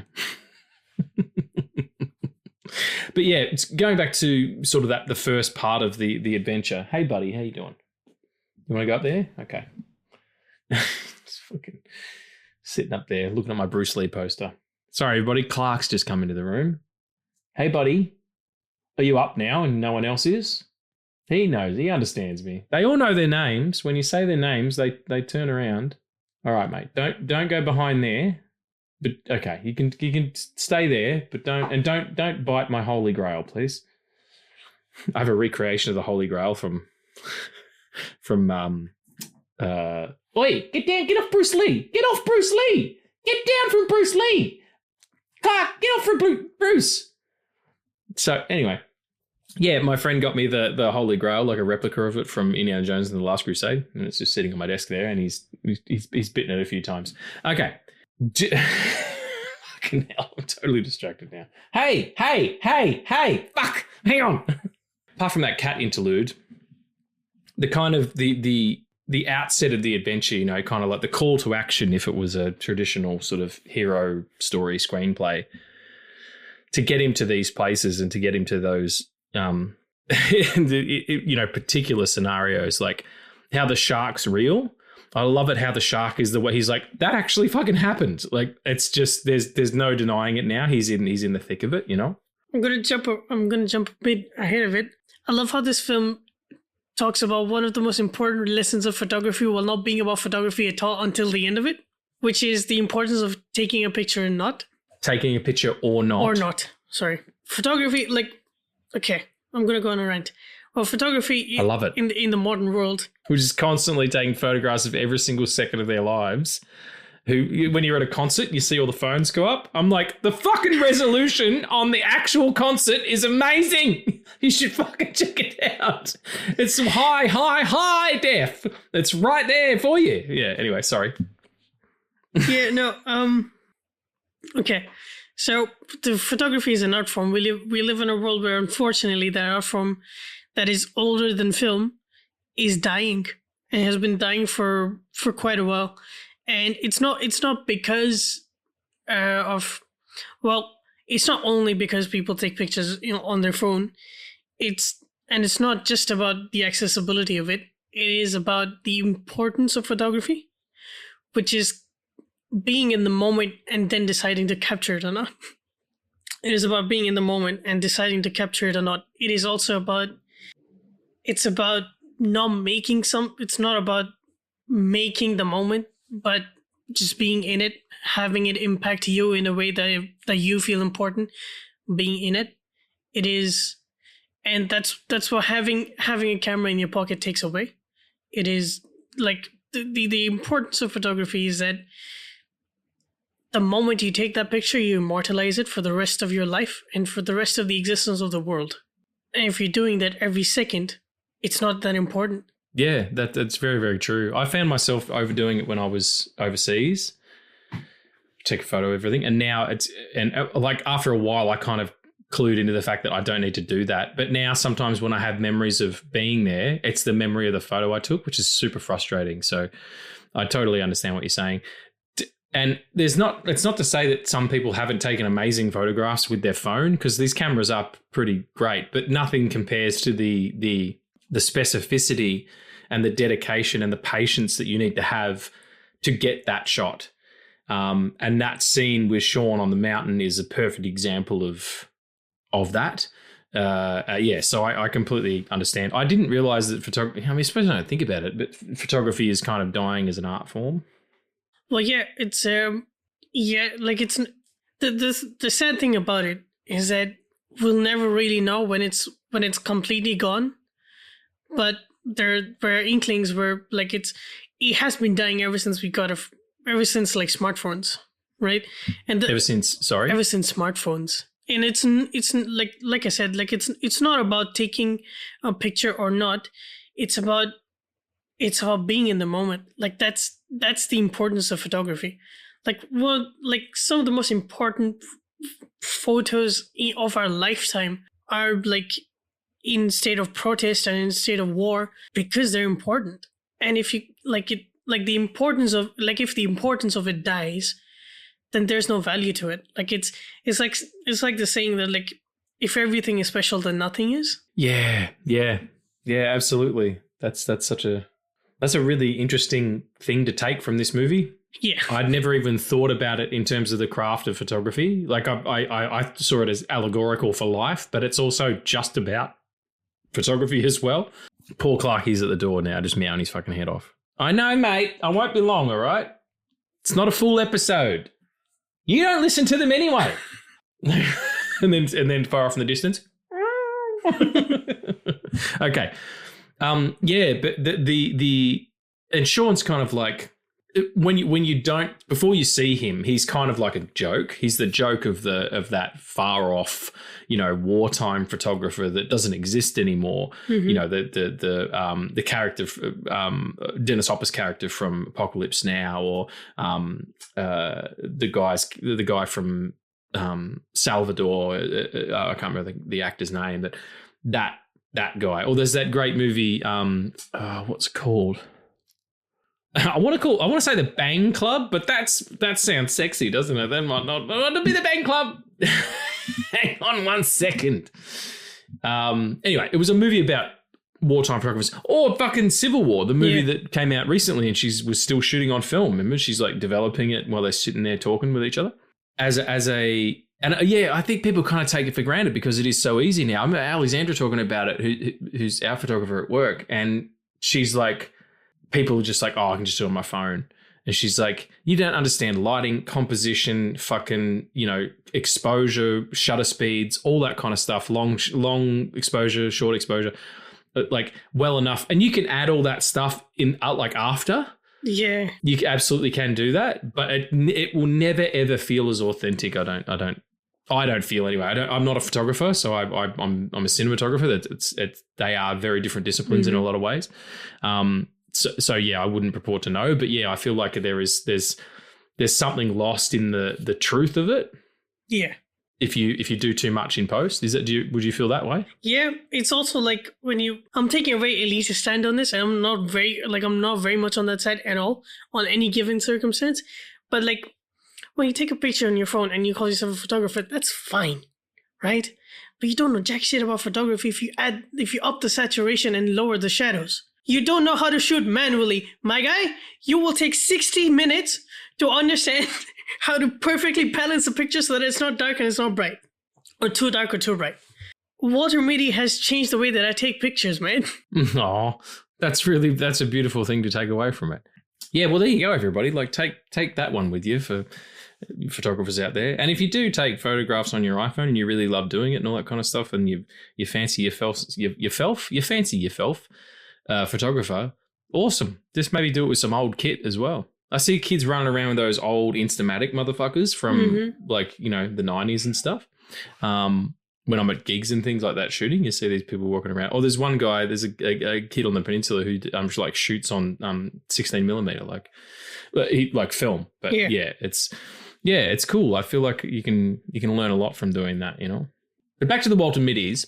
but yeah, it's going back to sort of the first part of the adventure. Hey, buddy, how you doing? You want to go up there? Okay. Just fucking sitting up there looking at my Bruce Lee poster. Sorry, everybody. Clark's just come into the room. Hey, buddy, are you up now and no one else is? He knows. He understands me. They all know their names. When you say their names, they turn around. All right, mate. Don't go behind there. But okay, you can stay there, but don't bite my Holy Grail, please. I have a recreation of the Holy Grail from Oi, get down, get off Bruce Lee. Get off Bruce Lee. Get down from Bruce Lee. Clark, get off from Bruce. So anyway, yeah, my friend got me the Holy Grail, like a replica of it from Indiana Jones and the Last Crusade, and it's just sitting on my desk there, and he's bitten it a few times. Okay. Fucking hell, I'm totally distracted now. Hey, fuck, hang on. Apart from that cat interlude, the kind of the outset of the adventure, you know, kind of like the call to action, if it was a traditional sort of hero story screenplay, to get him to these places and to get him to those, you know, particular scenarios, like how the shark's real. I love it how the shark is the way he's like, that actually fucking happened. Like, it's just, there's no denying it now. He's in the thick of it, you know? I'm gonna jump a bit ahead of it. I love how this film talks about one of the most important lessons of photography while not being about photography at all until the end of it, which is the importance of taking a picture and not. Taking a picture or not. Or not. Sorry. Photography, like, okay, I'm going to go on a rant. Well, photography, I love it. In the modern world, which is constantly taking photographs of every single second of their lives. When you're at a concert, you see all the phones go up. I'm like, the fucking resolution on the actual concert is amazing. You should fucking check it out. It's high def. It's right there for you. Yeah. Anyway, sorry. Yeah. No. Okay. So the photography is an art form. We live in a world where, unfortunately, that art form that is older than film is dying and has been dying for quite a while. And it's not because it's not only because people take pictures, you know, on their phone. It's not just about the accessibility of it. It is about the importance of photography, which is being in the moment and then deciding to capture it or not. It is about being in the moment and deciding to capture it or not. It is also about, it's about not making it's not about making the moment, but just being in it, having it impact you in a way that you feel important, being in it. It is, and that's what having a camera in your pocket takes away. It is like the importance of photography is that the moment you take that picture, you immortalize it for the rest of your life and for the rest of the existence of the world. And if you're doing that every second, it's not that important. Yeah, that's very, very true. I found myself overdoing it when I was overseas. Take a photo of everything. And now like after a while, I kind of clued into the fact that I don't need to do that. But now sometimes when I have memories of being there, it's the memory of the photo I took, which is super frustrating. So I totally understand what you're saying. And it's not to say that some people haven't taken amazing photographs with their phone, because these cameras are pretty great, but nothing compares to the specificity and the dedication and the patience that you need to have to get that shot. And that scene with Sean on the mountain is a perfect example of that. So I completely understand. I didn't realize that photography, I suppose I don't think about it, but photography is kind of dying as an art form. Well, yeah, it's it's the sad thing about it is that we'll never really know when it's completely gone. But there are inklings where like it has been dying ever since like smartphones, right? And ever since smartphones. And it's like I said, like it's not about taking a picture or not. It's about being in the moment. Like that's the importance of photography. Like some of the most important photos of our lifetime are like in state of protest and in state of war, because they're important. And if you if the importance of it dies, then there's no value to it. Like it's like the saying that like if everything is special, then nothing is. Yeah, absolutely. That's a really interesting thing to take from this movie. Yeah, I'd never even thought about it in terms of the craft of photography. Like I saw it as allegorical for life, but it's also just about photography as well. Paul Clarkey's at the door now, just meowing his fucking head off. I know, mate. I won't be long, all right? It's not a full episode. You don't listen to them anyway. and then far off in the distance. Okay. But the and Sean's kind of like, when you don't, before you see him, he's kind of like a joke. He's the joke of that far off, wartime photographer that doesn't exist anymore. Mm-hmm. The character, Dennis Hopper's character from Apocalypse Now, or the guy from Salvador. I can't remember the actor's name, but that guy. Or there's that great movie. What's it called? I want to say the Bang Club, but that sounds sexy, doesn't it? That might not want to be the Bang Club. Hang on 1 second. Anyway, it was a movie about wartime photographers, or fucking Civil War, the movie that came out recently, and she was still shooting on film. Remember, she's like developing it while they're sitting there talking with each other. I think people kind of take it for granted because it is so easy now. I remember Alexandra talking about it, who's our photographer at work, and she's like, people are just like, oh, I can just do it on my phone. And she's like, you don't understand lighting, composition, fucking, exposure, shutter speeds, all that kind of stuff, long exposure, short exposure, like well enough. And you can add all that stuff in like after. Yeah. You absolutely can do that, but it will never, ever feel as authentic. I don't feel anyway. I'm not a photographer, so I'm a cinematographer. They are very different disciplines in a lot of ways. So I wouldn't purport to know, but yeah, I feel like there's something lost in the truth of it. Yeah. If you do too much in post, would you feel that way? Yeah, it's also like I'm taking a very elitist stand on this, and I'm not very much on that side at all on any given circumstance. But like when you take a picture on your phone and you call yourself a photographer, that's fine, right? But you don't know jack shit about photography if you up the saturation and lower the shadows. You don't know how to shoot manually. My guy, you will take 60 minutes to understand how to perfectly balance the picture so that it's not dark and it's not bright. Or too dark or too bright. Walter Mitty has changed the way that I take pictures, man. Aw, that's a beautiful thing to take away from it. Yeah, well, there you go, everybody. Like, take that one with you for photographers out there. And if you do take photographs on your iPhone and you really love doing it and all that kind of stuff, and you fancy yourself photographer, awesome. Just maybe do it with some old kit as well. I see kids running around with those old Instamatic motherfuckers from the 90s and stuff. when I'm at gigs and things like that shooting, you see these people walking around. Oh, there's one guy, there's a kid on the peninsula who like shoots on 16 millimeter, like film. But it's cool. I feel like you can learn a lot from doing that, you know. But back to the Walter Mitty's.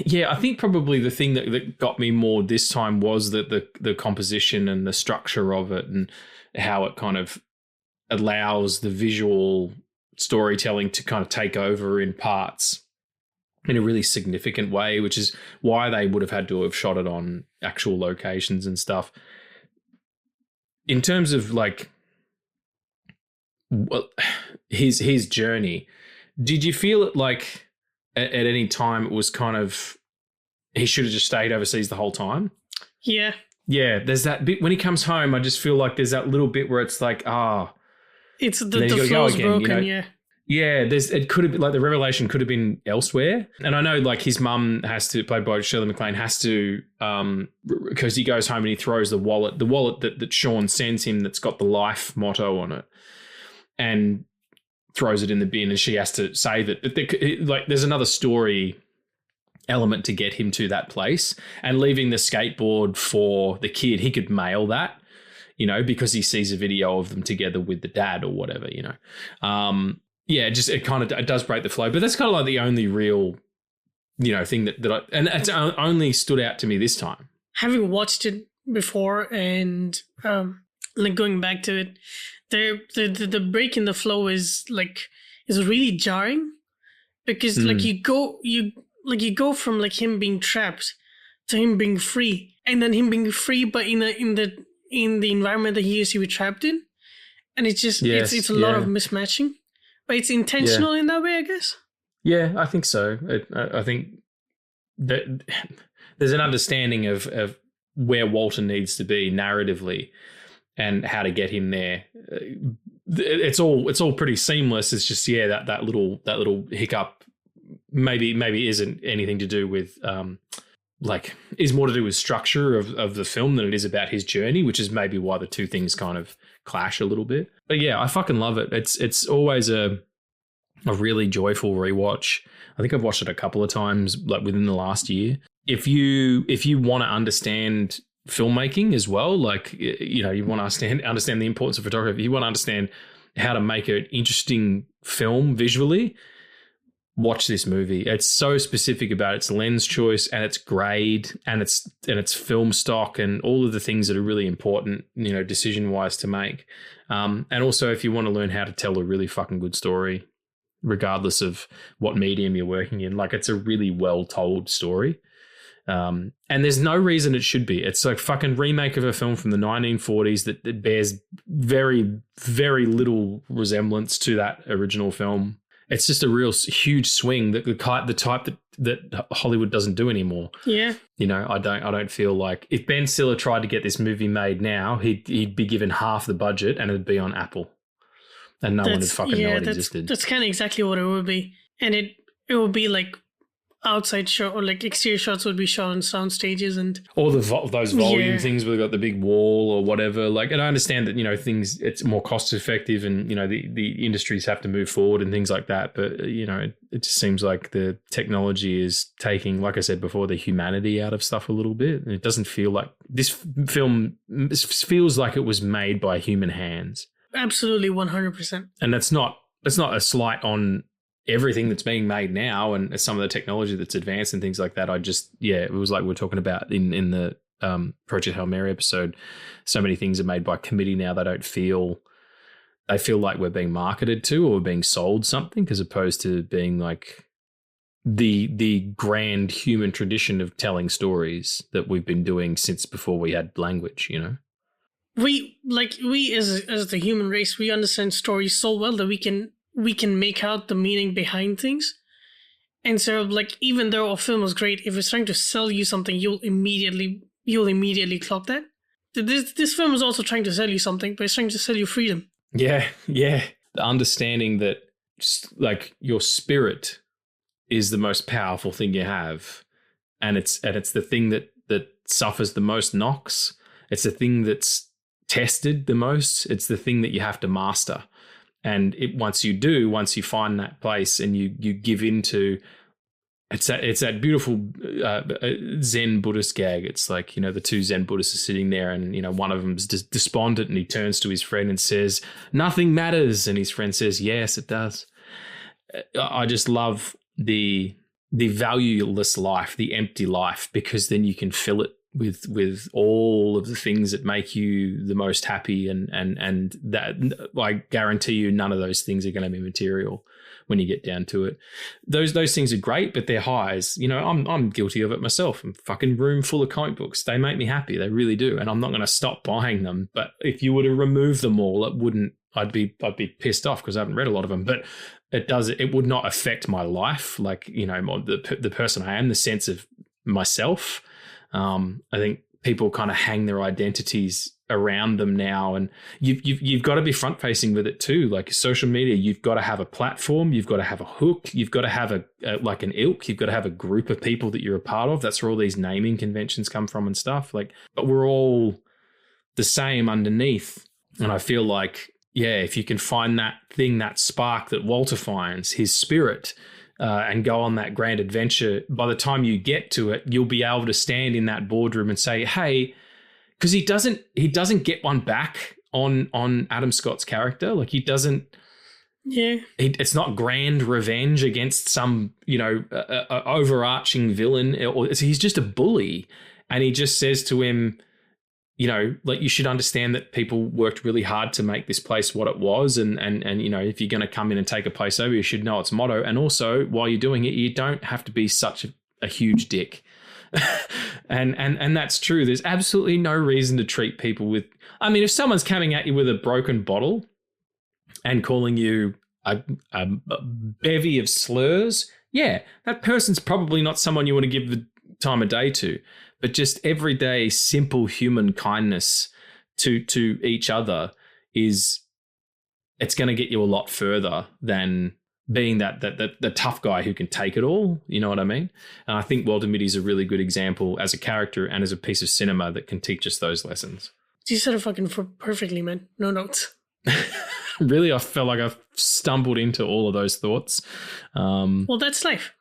Yeah, I think probably the thing that got me more this time was that the composition and the structure of it and how it kind of allows the visual storytelling to kind of take over in parts in a really significant way, which is why they would have had to have shot it on actual locations and stuff. In terms of like his journey, did you feel it like at any time it was kind of he should have just stayed overseas the whole time? Yeah. Yeah, there's that bit when he comes home, I just feel like there's that little bit where it's like, it's the flow's broken, you know? Yeah. Yeah, it could have been like the revelation could have been elsewhere. And I know like his mum has to, played by Shirley MacLaine, has to, because he goes home and he throws the wallet that Sean sends him that's got the life motto on it and throws it in the bin and she has to save it. But there's another story element to get him to that place, and leaving the skateboard for the kid, he could mail that, you know, because he sees a video of them together with the dad or whatever, you know. Yeah, it does break the flow, but that's kind of like the only real, you know, thing that and it's only stood out to me this time. Having watched it before and like going back to it, the break in the flow is really jarring because like you go from like him being trapped to him being free, and then him being free, but in the environment that he used to be trapped in, and it's just it's a lot of mismatching. But it's intentional in that way, I guess. Yeah, I think so. I think that there's an understanding of where Walter needs to be narratively and how to get him there. It's all pretty seamless. It's just that little hiccup maybe isn't anything to do with is more to do with structure of the film than it is about his journey, which is maybe why the two things kind of clash a little bit. But yeah, I fucking love it. It's always a really joyful rewatch. I think I've watched it a couple of times like within the last year. If you want to understand filmmaking as well, like, you know, you want to understand the importance of photography, you want to understand how to make an interesting film visually, watch this movie. It's so specific about its lens choice and its grade and its film stock and all of the things that are really important, you know, decision wise to make. And also if you want to learn how to tell a really fucking good story, regardless of what medium you're working in, like it's a really well told story. And there's no reason it should be. It's like fucking remake of a film from the 1940s that bears very, very little resemblance to that original film. It's just a real huge swing that the type that Hollywood doesn't do anymore. Yeah. You know, I don't feel like if Ben Stiller tried to get this movie made now, he'd be given half the budget and it'd be on Apple. And no one would fucking know it existed. That's kind of exactly what it would be. And it would be like outside shot or like exterior shots would be shot on sound stages and all those volume things where they've got the big wall or whatever. Like, and I understand that, you know, it's more cost effective and, you know, the industries have to move forward and things like that. But, you know, it just seems like the technology is taking, like I said before, the humanity out of stuff a little bit. And it doesn't feel like this feels like it was made by human hands. Absolutely, 100%. And that's not a slight on everything that's being made now and some of the technology that's advanced and things like that. It was like we were talking about in the Project Hail Mary episode. So many things are made by committee now. They feel like we're being marketed to or we're being sold something, as opposed to being like the grand human tradition of telling stories that we've been doing since before we had language, you know? We as the human race, we understand stories so well that we can make out the meaning behind things. And so, like, even though a film is great, if it's trying to sell you something, you'll immediately clock that. This film is also trying to sell you something, but it's trying to sell you freedom. Yeah. The understanding that, like, your spirit is the most powerful thing you have, and it's the thing that suffers the most knocks. It's the thing that's tested the most. It's the thing that you have to master. And once you find that place and you give into It's that beautiful Zen Buddhist gag. It's like, the two Zen Buddhists are sitting there, and one of them's despondent, and he turns to his friend and says, "Nothing matters," and his friend says, "Yes, it does." I just love the valueless life, the empty life, because then you can fill it with all of the things that make you the most happy, and that, I guarantee you, none of those things are going to be material when you get down to it. Those things are great, but they're highs. I'm guilty of it myself. I'm fucking room full of comic books. They make me happy. They really do, and I'm not going to stop buying them. But if you were to remove them all, it wouldn't. I'd be pissed off because I haven't read a lot of them. But it would not affect my life, like the person I am, the sense of myself. I think people kind of hang their identities around them now, and you've got to be front facing with it too. Like social media, you've got to have a platform, you've got to have a hook, you've got to have an ilk, you've got to have a group of people that you're a part of. That's where all these naming conventions come from and stuff. Like, but we're all the same underneath, and I feel like, yeah, if you can find that thing, that spark that Walter finds, his spirit, and go on that grand adventure, by the time you get to it, you'll be able to stand in that boardroom and say, hey, because he doesn't get one back on Adam Scott's character. Like, he doesn't. Yeah. It's not grand revenge against some, overarching villain. He's just a bully, and he just says to him, like, you should understand that people worked really hard to make this place what it was. And if you're going to come in and take a place over, you should know its motto. And also, while you're doing it, you don't have to be such a huge dick. and that's true. There's absolutely no reason to treat people with, if someone's coming at you with a broken bottle and calling you a bevy of slurs, yeah, that person's probably not someone you want to give the time of day to. But just everyday simple human kindness to each other it's going to get you a lot further than being that the tough guy who can take it all. You know what I mean? And I think Walter Mitty's a really good example as a character and as a piece of cinema that can teach us those lessons. You said it fucking perfectly, man. No notes. Really, I felt like I've stumbled into all of those thoughts. Well, that's life.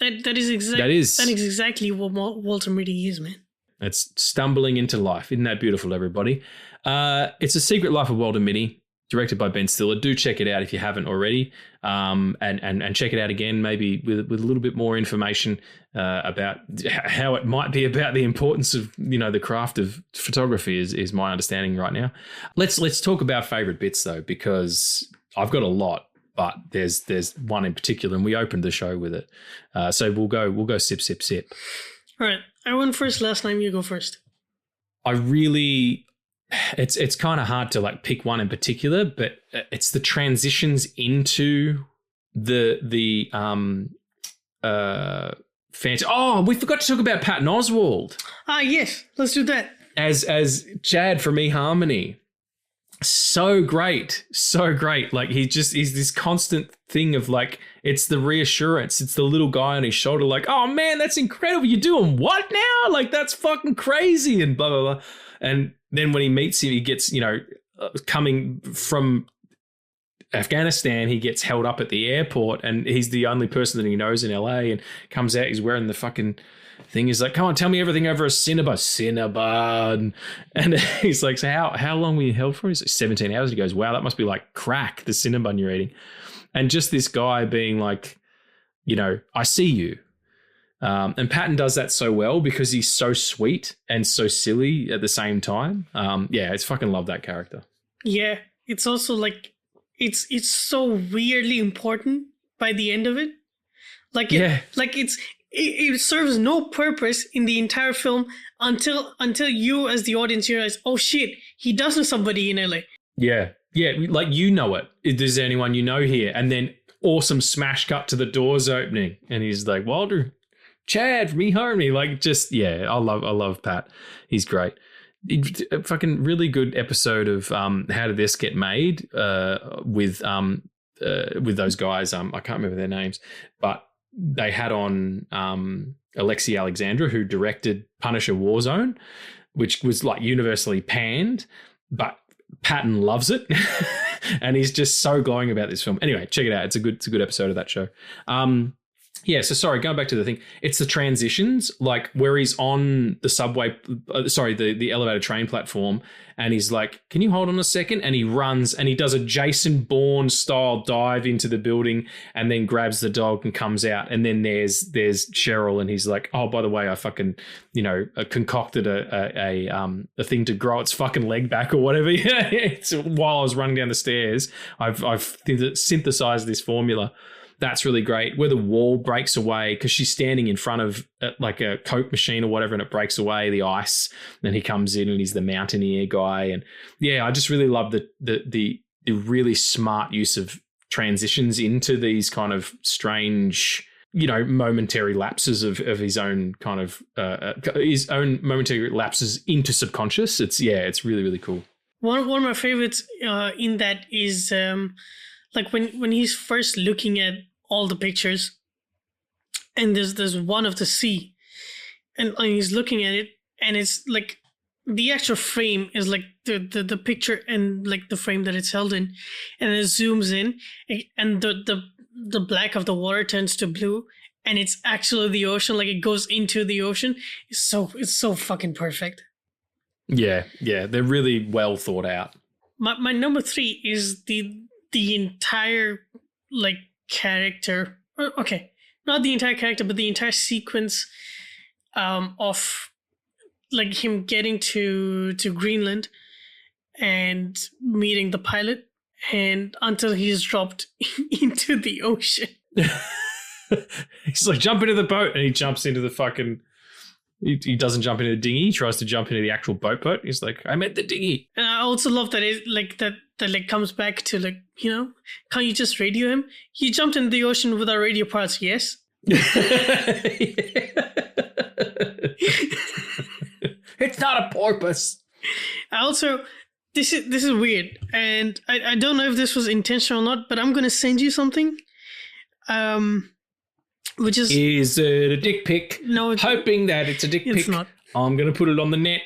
That is exactly what Walter Mitty is, man. It's stumbling into life. Isn't that beautiful, everybody? It's A Secret Life of Walter Mitty, directed by Ben Stiller. Do check it out if you haven't already, and check it out again, maybe with a little bit more information about how it might be about the importance of the craft of photography. Is my understanding right now. Let's talk about favorite bits though, because I've got a lot. But there's one in particular, and we opened the show with it. So we'll go sip, sip, sip. All right. I went first last time. You go first. It's kind of hard to like pick one in particular, but it's the transitions into the fancy. Oh, we forgot to talk about Patton Oswalt. Ah, yes. Let's do that. As Chad from eHarmony. So great. Like he's this constant thing of like, it's the reassurance. It's the little guy on his shoulder like, oh man, that's incredible. You're doing what now? Like, that's fucking crazy and blah, blah, blah. And then when he meets him, he gets, coming from Afghanistan, he gets held up at the airport and he's the only person that he knows in LA, and comes out, he's wearing the fucking thing. He's like, come on, tell me everything over a Cinnabon. And he's like, so how long were you held for? He's like, 17 hours. He goes, wow, that must be like crack, the Cinnabon you're eating. And just this guy being like, I see you. And Patton does that so well because he's so sweet and so silly at the same time. It's fucking love that character. Yeah, it's also like, it's so weirdly important by the end of it. Like, it serves no purpose in the entire film until you as the audience realize, oh shit, he does know somebody in LA. Yeah, like it. Is there anyone you know here? And then awesome smash cut to the doors opening, and he's like, Walter, Chad from eHarmony. Like, just I love Pat. He's great. A fucking really good episode of How Did This Get Made with those guys. I can't remember their names, but they had on Alexi Alexandra, who directed Punisher Warzone, which was like universally panned, but Patton loves it. And he's just so glowing about this film. Anyway, check it out. It's a good episode of that show. Yeah, so sorry, going back to the thing, it's the transitions, like where he's on the subway, the elevated train platform, and he's like, can you hold on a second? And he runs and he does a Jason Bourne style dive into the building and then grabs the dog and comes out. And then there's Cheryl and he's like, oh, by the way, I fucking, concocted a thing to grow its fucking leg back or whatever. It's, while I was running down the stairs, I've synthesized this formula. That's really great. Where the wall breaks away because she's standing in front of like a Coke machine or whatever, and it breaks away the ice. And then he comes in and he's the mountaineer guy. And yeah, I just really love the really smart use of transitions into these kind of strange, momentary lapses of his own kind of his own momentary lapses into subconscious. It's really, really cool. One of my favorites in that is like when he's first looking at all the pictures, and there's one of the sea, and he's looking at it, and it's like the actual frame is like the picture and like the frame that it's held in, and it zooms in, and the black of the water turns to blue, and it's actually the ocean, like it goes into the ocean. It's so fucking perfect. Yeah, they're really well thought out. My number 3 is the entire like character, okay, not the entire character, but the entire sequence of like him getting to Greenland and meeting the pilot, and until he's dropped into the ocean. He's like, jump into the boat, and he jumps into the fucking. He doesn't jump into the dinghy. He tries to jump into the actual boat. He's like, I meant the dinghy. And I also love that it like that like comes back to like, can't you just radio him? He jumped into the ocean without radio parts, yes? It's not a porpoise. Also, this is weird, and I don't know if this was intentional or not, but I'm gonna send you something. Which is it a dick pic? No, hoping that it's a dick pic. It's not. I'm gonna put it on the net.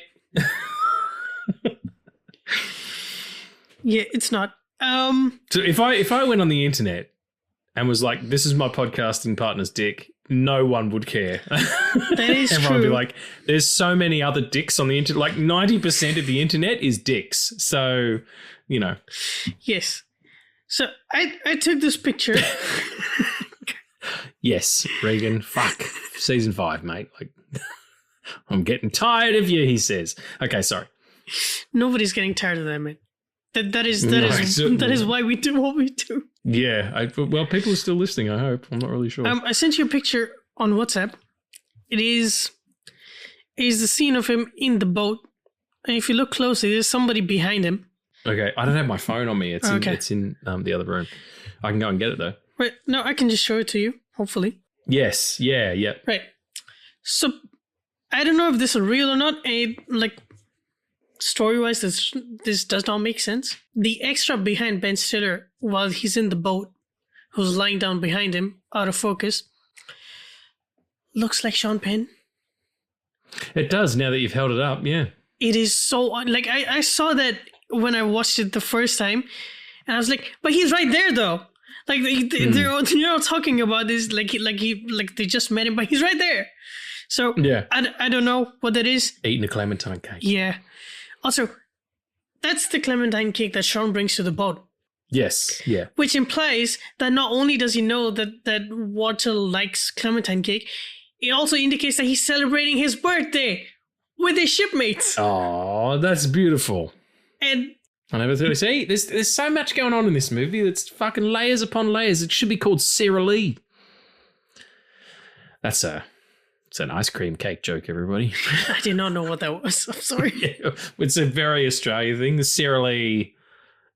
Yeah, it's not. So if I went on the internet and was like, "This is my podcasting partner's dick," no one would care. That is Everyone would be true. like, "There's so many other dicks on the internet. Like 90% of the internet is dicks." So, Yes. So I took this picture. Yes, Regan. Fuck. Season 5, mate. Like, I'm getting tired of you, he says. Okay, sorry. Nobody's getting tired of that, man. That is why we do what we do. Yeah. Well, people are still listening, I hope. I'm not really sure. I sent you a picture on WhatsApp. It is the scene of him in the boat. And if you look closely, there's somebody behind him. Okay, I don't have my phone on me. It's in the other room. I can go and get it, though. Right. No, I can just show it to you, hopefully. Yes. Yeah. Right. So, I don't know if this is real or not. Story-wise, this does not make sense. The extra behind Ben Stiller while he's in the boat, who's lying down behind him, out of focus, looks like Sean Penn. It does, now that you've held it up, yeah. It is so... Like, I saw that when I watched it the first time, and I was like, but he's right there, though. Like, they're all talking about this, like they just met him, but he's right there. So, yeah. I don't know what that is. Eating a clementine cake. Yeah. Also, that's the clementine cake that Sean brings to the boat. Yes, yeah. Which implies that not only does he know that Walter likes clementine cake, it also indicates that he's celebrating his birthday with his shipmates. Oh, that's beautiful. And I never thought. See, there's so much going on in this movie that's fucking layers upon layers. It should be called Sara Lee. It's an ice cream cake joke, everybody. I did not know what that was. I'm sorry. Yeah, it's a very Australian thing. The Sara Lee,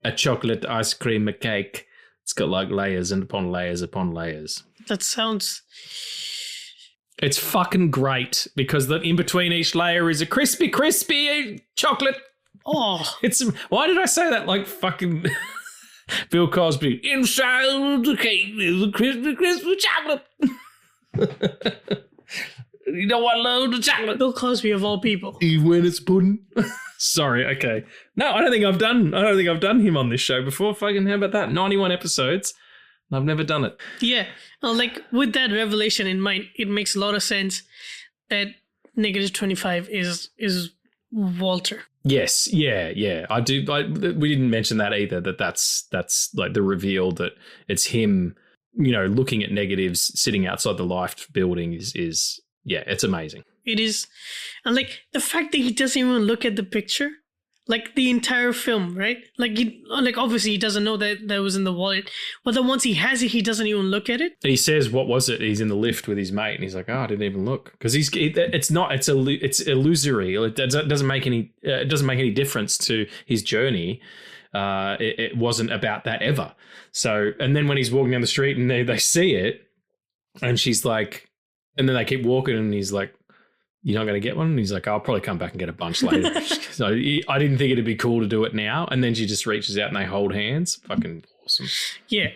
a chocolate ice cream cake. It's got like layers and upon layers upon layers. That sounds... It's fucking great because in between each layer is a crispy chocolate. Oh. Why did I say that like fucking Bill Cosby? Inside the cake is a crispy chocolate. You know I love the chocolate. Bill Cosby of all people. Even when it's pudding. Sorry, okay. No, I don't think I've done him on this show before. Fucking how about that? 91 episodes. I've never done it. Yeah. Like with that revelation in mind, it makes a lot of sense that -25 is Walter. Yes, yeah. I do. We didn't mention that either. That's like the reveal that it's him. Looking at negatives, sitting outside the life building is it's amazing. It is, and like the fact that he doesn't even look at the picture, like the entire film, right? Like obviously he doesn't know that was in the wallet, but then once he has it, he doesn't even look at it. He says, "What was it?" He's in the lift with his mate, and he's like, "Oh, I didn't even look," because it's illusory. It doesn't make any difference to his journey. It wasn't about that ever. So, and then when he's walking down the street and they see it, and she's like, and then they keep walking, and he's like, "You're not going to get one?" And he's like, "I'll probably come back and get a bunch later." So I didn't think it'd be cool to do it now. And then she just reaches out and they hold hands. Fucking awesome. Yeah.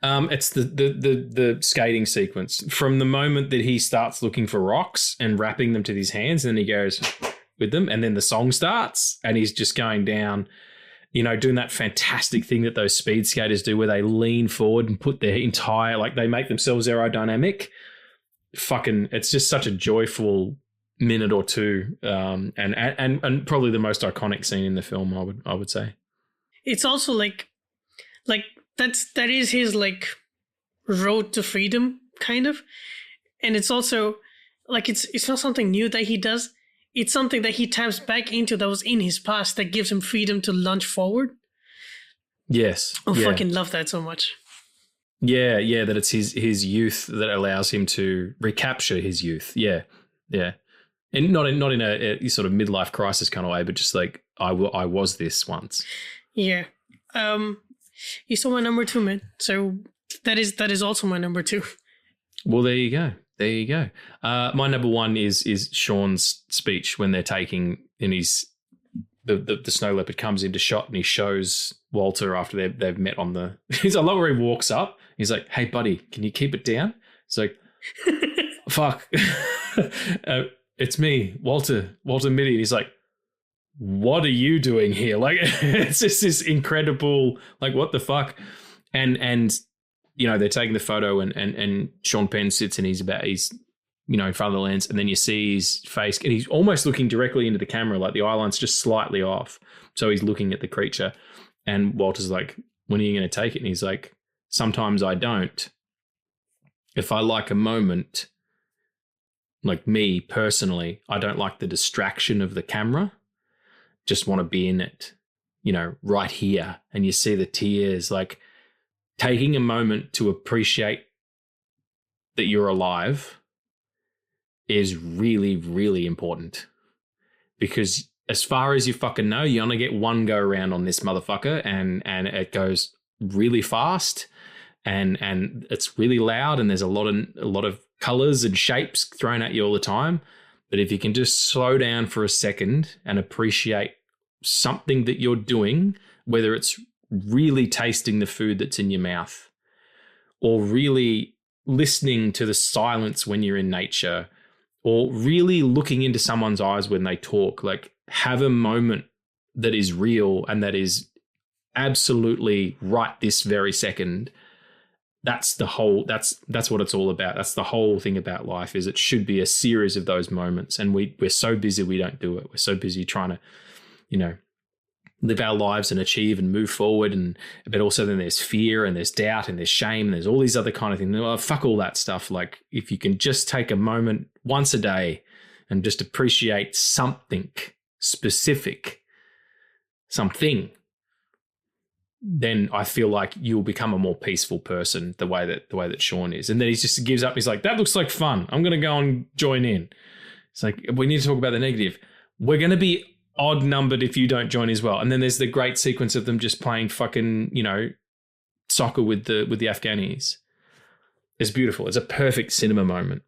It's the skating sequence from the moment that he starts looking for rocks and wrapping them to his hands, and then he goes with them, and then the song starts and he's just going down, doing that fantastic thing that those speed skaters do where they lean forward and put their entire, like they make themselves aerodynamic. Fucking, it's just such a joyful minute or two, and probably the most iconic scene in the film, I would say. It's also like that is his like road to freedom kind of, and it's also like it's not something new that he does. It's something that he taps back into that was in his past that gives him freedom to lunge forward. Yes, I fucking love that so much. Yeah, that it's his youth that allows him to recapture his youth. Yeah, and not in a sort of midlife crisis kind of way, but just like I was this once. Yeah. You saw my number 2, man. So that is also my number 2. Well, there you go. My number 1 is Sean's speech when they're taking, and the snow leopard comes into shot and he shows Walter after they've met on the. He's a lot where he walks up. He's like, "Hey, buddy, can you keep it down?" It's like, "Fuck, it's me, Walter Mitty." And he's like, "What are you doing here?" Like, it's just this incredible, like, what the fuck? And they're taking the photo and Sean Penn sits and he's in front of the lens, and then you see his face and he's almost looking directly into the camera, like the eye line's just slightly off. So he's looking at the creature, and Walter's like, "When are you going to take it?" And he's like, "Sometimes I don't. If I like a moment, like me personally, I don't like the distraction of the camera. Just want to be in it, right here." And you see the tears, like taking a moment to appreciate that you're alive is really, really important, because as far as you fucking know, you only get one go around on this motherfucker, and it goes really fast, and it's really loud, and there's a lot of colors and shapes thrown at you all the time. But if you can just slow down for a second and appreciate something that you're doing, whether it's really tasting the food that's in your mouth, or really listening to the silence when you're in nature, or really looking into someone's eyes when they talk, like have a moment that is real and that is absolutely right this very second. That's what it's all about. That's the whole thing about life, is it should be a series of those moments. And we're so busy we don't do it. We're so busy trying to, live our lives and achieve and move forward. But also then there's fear and there's doubt and there's shame and there's all these other kind of things. Oh, fuck all that stuff. Like, if you can just take a moment once a day and just appreciate something specific, something, then I feel like you'll become a more peaceful person the way that Sean is. And then he just gives up. He's like, "That looks like fun. I'm going to go and join in." It's like, we need to talk about the negative. We're going to be odd numbered if you don't join as well. And then there's the great sequence of them just playing fucking, soccer with the Afghanis. It's beautiful. It's a perfect cinema moment.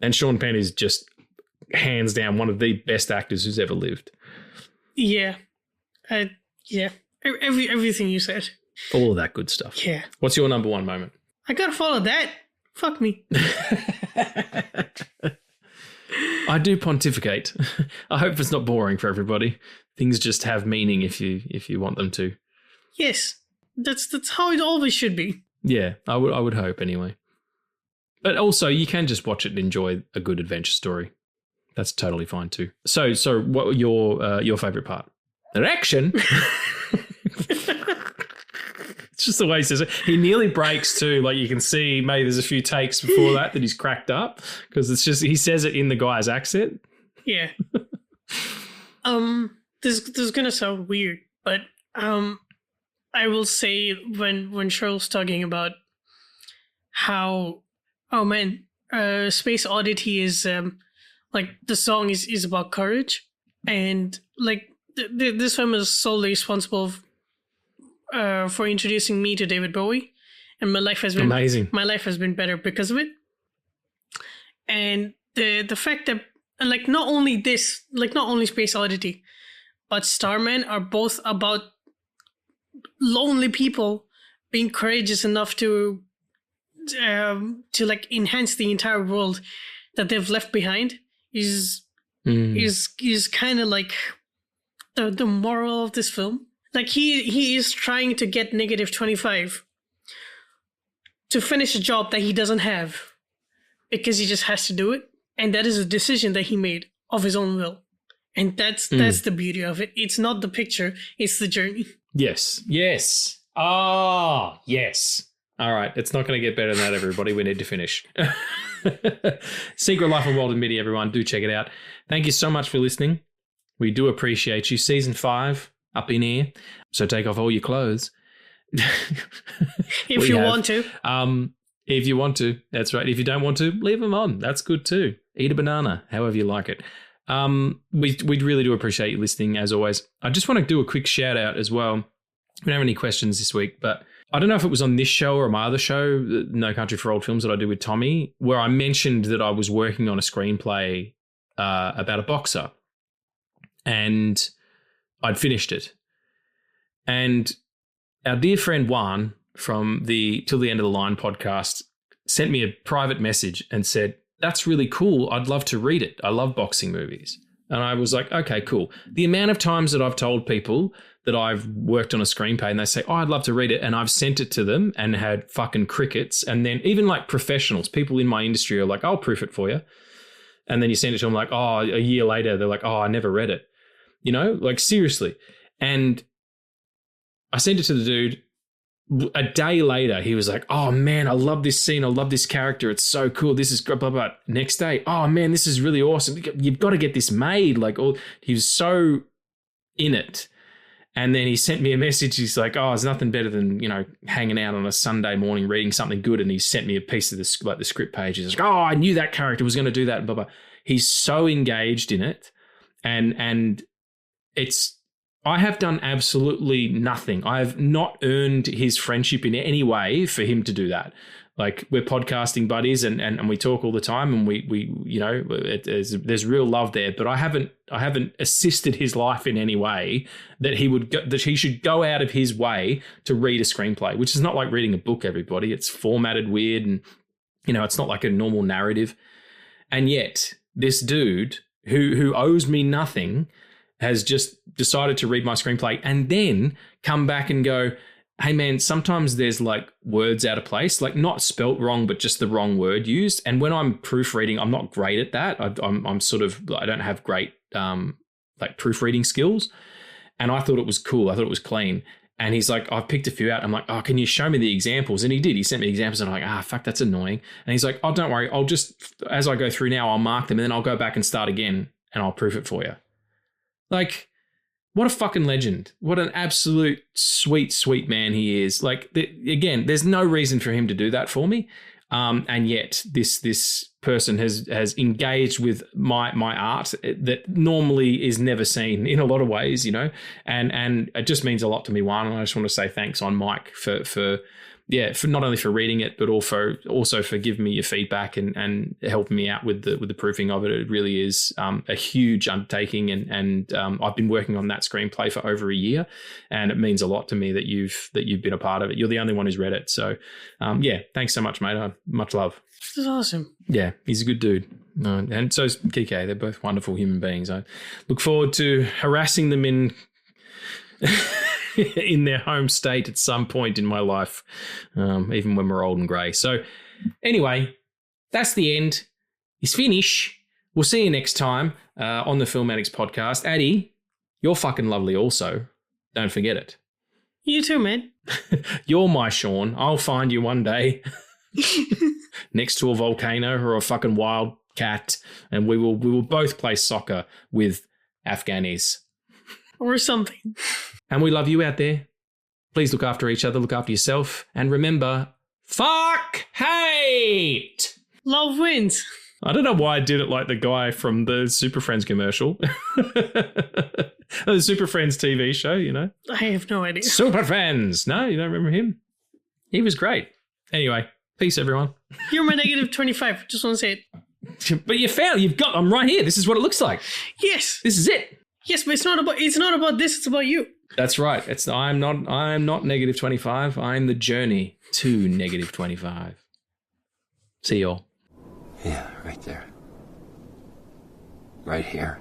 And Sean Penn is just hands down one of the best actors who's ever lived. Yeah. Yeah. Everything you said. All of that good stuff. Yeah. What's your number 1 moment? I gotta follow that. Fuck me. I do pontificate. I hope it's not boring for everybody. Things just have meaning if you want them to. Yes. That's how it always should be. Yeah, I would hope anyway. But also, you can just watch it and enjoy a good adventure story. That's totally fine too. So what your favorite part? Erection. It's just the way he says it. He nearly breaks too. Like you can see, maybe there's a few takes before that he's cracked up because it's just he says it in the guy's accent. Yeah. This is gonna sound weird, but I will say when Cheryl's talking about how Space Oddity is like the song is about courage, and like this film is solely responsible for introducing me to David Bowie, and my life has been amazing. My life has been better because of it. And the fact that like not only Space Oddity, but Starman are both about lonely people being courageous enough to like enhance the entire world that they've left behind is kind of like the moral of this film. Like he is trying to get -25 to finish a job that he doesn't have because he just has to do it, and that is a decision that he made of his own will, and that's the beauty of it. It's not the picture; it's the journey. Yes. Ah, yes. All right, it's not going to get better than that, everybody. We need to finish. Secret Life of Walter Mitty, everyone. Do check it out. Thank you so much for listening. We do appreciate you. Season 5 up in here. So take off all your clothes. If you want to. If you want to, that's right. If you don't want to, leave them on. That's good too. Eat a banana, however you like it. We really do appreciate you listening, as always. I just want to do a quick shout out as well. We don't have any questions this week, but I don't know if it was on this show or my other show, No Country for Old Films, that I did with Tommy, where I mentioned that I was working on a screenplay about a boxer, and I'd finished it. And our dear friend Juan from the Till the End of the Line podcast sent me a private message and said, "That's really cool. I'd love to read it. I love boxing movies." And I was like, okay, cool. The amount of times that I've told people that I've worked on a screenplay and they say, "Oh, I'd love to read it," and I've sent it to them and had fucking crickets. And then even like professionals, people in my industry are like, "I'll proof it for you." And then you send it to them like, oh, a year later, they're like, "Oh, I never read it." You know, like seriously. And I sent it to the dude. A day later, he was like, "Oh man, I love this scene. I love this character. It's so cool. This is blah, blah, blah." Next day, "Oh man, this is really awesome. You've got to get this made." Like, he was so in it. And then he sent me a message. He's like, "Oh, there's nothing better than, hanging out on a Sunday morning, reading something good." And he sent me a piece of this, like the script page. He's like, "Oh, I knew that character was going to do that." Blah, blah. He's so engaged in it. And I have done absolutely nothing. I have not earned his friendship in any way for him to do that. Like, we're podcasting buddies and we talk all the time, and there's real love there. But I haven't assisted his life in any way that he should go out of his way to read a screenplay, which is not like reading a book. Everybody, it's formatted weird, and it's not like a normal narrative. And yet, this dude who owes me nothing has just decided to read my screenplay and then come back and go, "Hey man, sometimes there's like words out of place, like not spelt wrong, but just the wrong word used." And when I'm proofreading, I'm not great at that. I don't have great like proofreading skills. And I thought it was cool. I thought it was clean. And he's like, "I've picked a few out." I'm like, "Oh, can you show me the examples?" And he did. He sent me examples, and I'm like, fuck, that's annoying. And he's like, "Oh, don't worry. I'll just, as I go through now, I'll mark them, and then I'll go back and start again, and I'll proof it for you." Like, what a fucking legend. What an absolute sweet, sweet man he is. Like, again, there's no reason for him to do that for me. And yet this person has engaged with my art that normally is never seen in a lot of ways, and it just means a lot to me, Juan. And I just want to say thanks on mic for not only for reading it, but also for giving me your feedback and helping me out with the proofing of it. It really is a huge undertaking, and I've been working on that screenplay for over a year, and it means a lot to me that you've been a part of it. You're the only one who's read it, so thanks so much, mate. Much love. This is awesome. Yeah, he's a good dude, and so is Kike. They're both wonderful human beings. I look forward to harassing them in in their home state at some point in my life, even when we're old and grey. So anyway, that's the end. It's finish. We'll see you next time on the Film Addicts podcast. Addie, you're fucking lovely also. Don't forget it. You too, man. You're my Sean. I'll find you one day next to a volcano or a fucking wild cat, and we will both play soccer with Afghanis. Or something. And we love you out there. Please look after each other, look after yourself, and remember, fuck hate! Love wins. I don't know why I did it like the guy from the Super Friends commercial. The Super Friends TV show, you know? I have no idea. Super Friends! No, you don't remember him? He was great. Anyway, peace, everyone. You're my negative 25. Just want to say it. But I'm right here. This is what it looks like. Yes. This is it. Yes, but it's not about this, it's about you. That's right. I'm not negative 25. I'm the journey to negative 25. See y'all. Yeah, right there. Right here.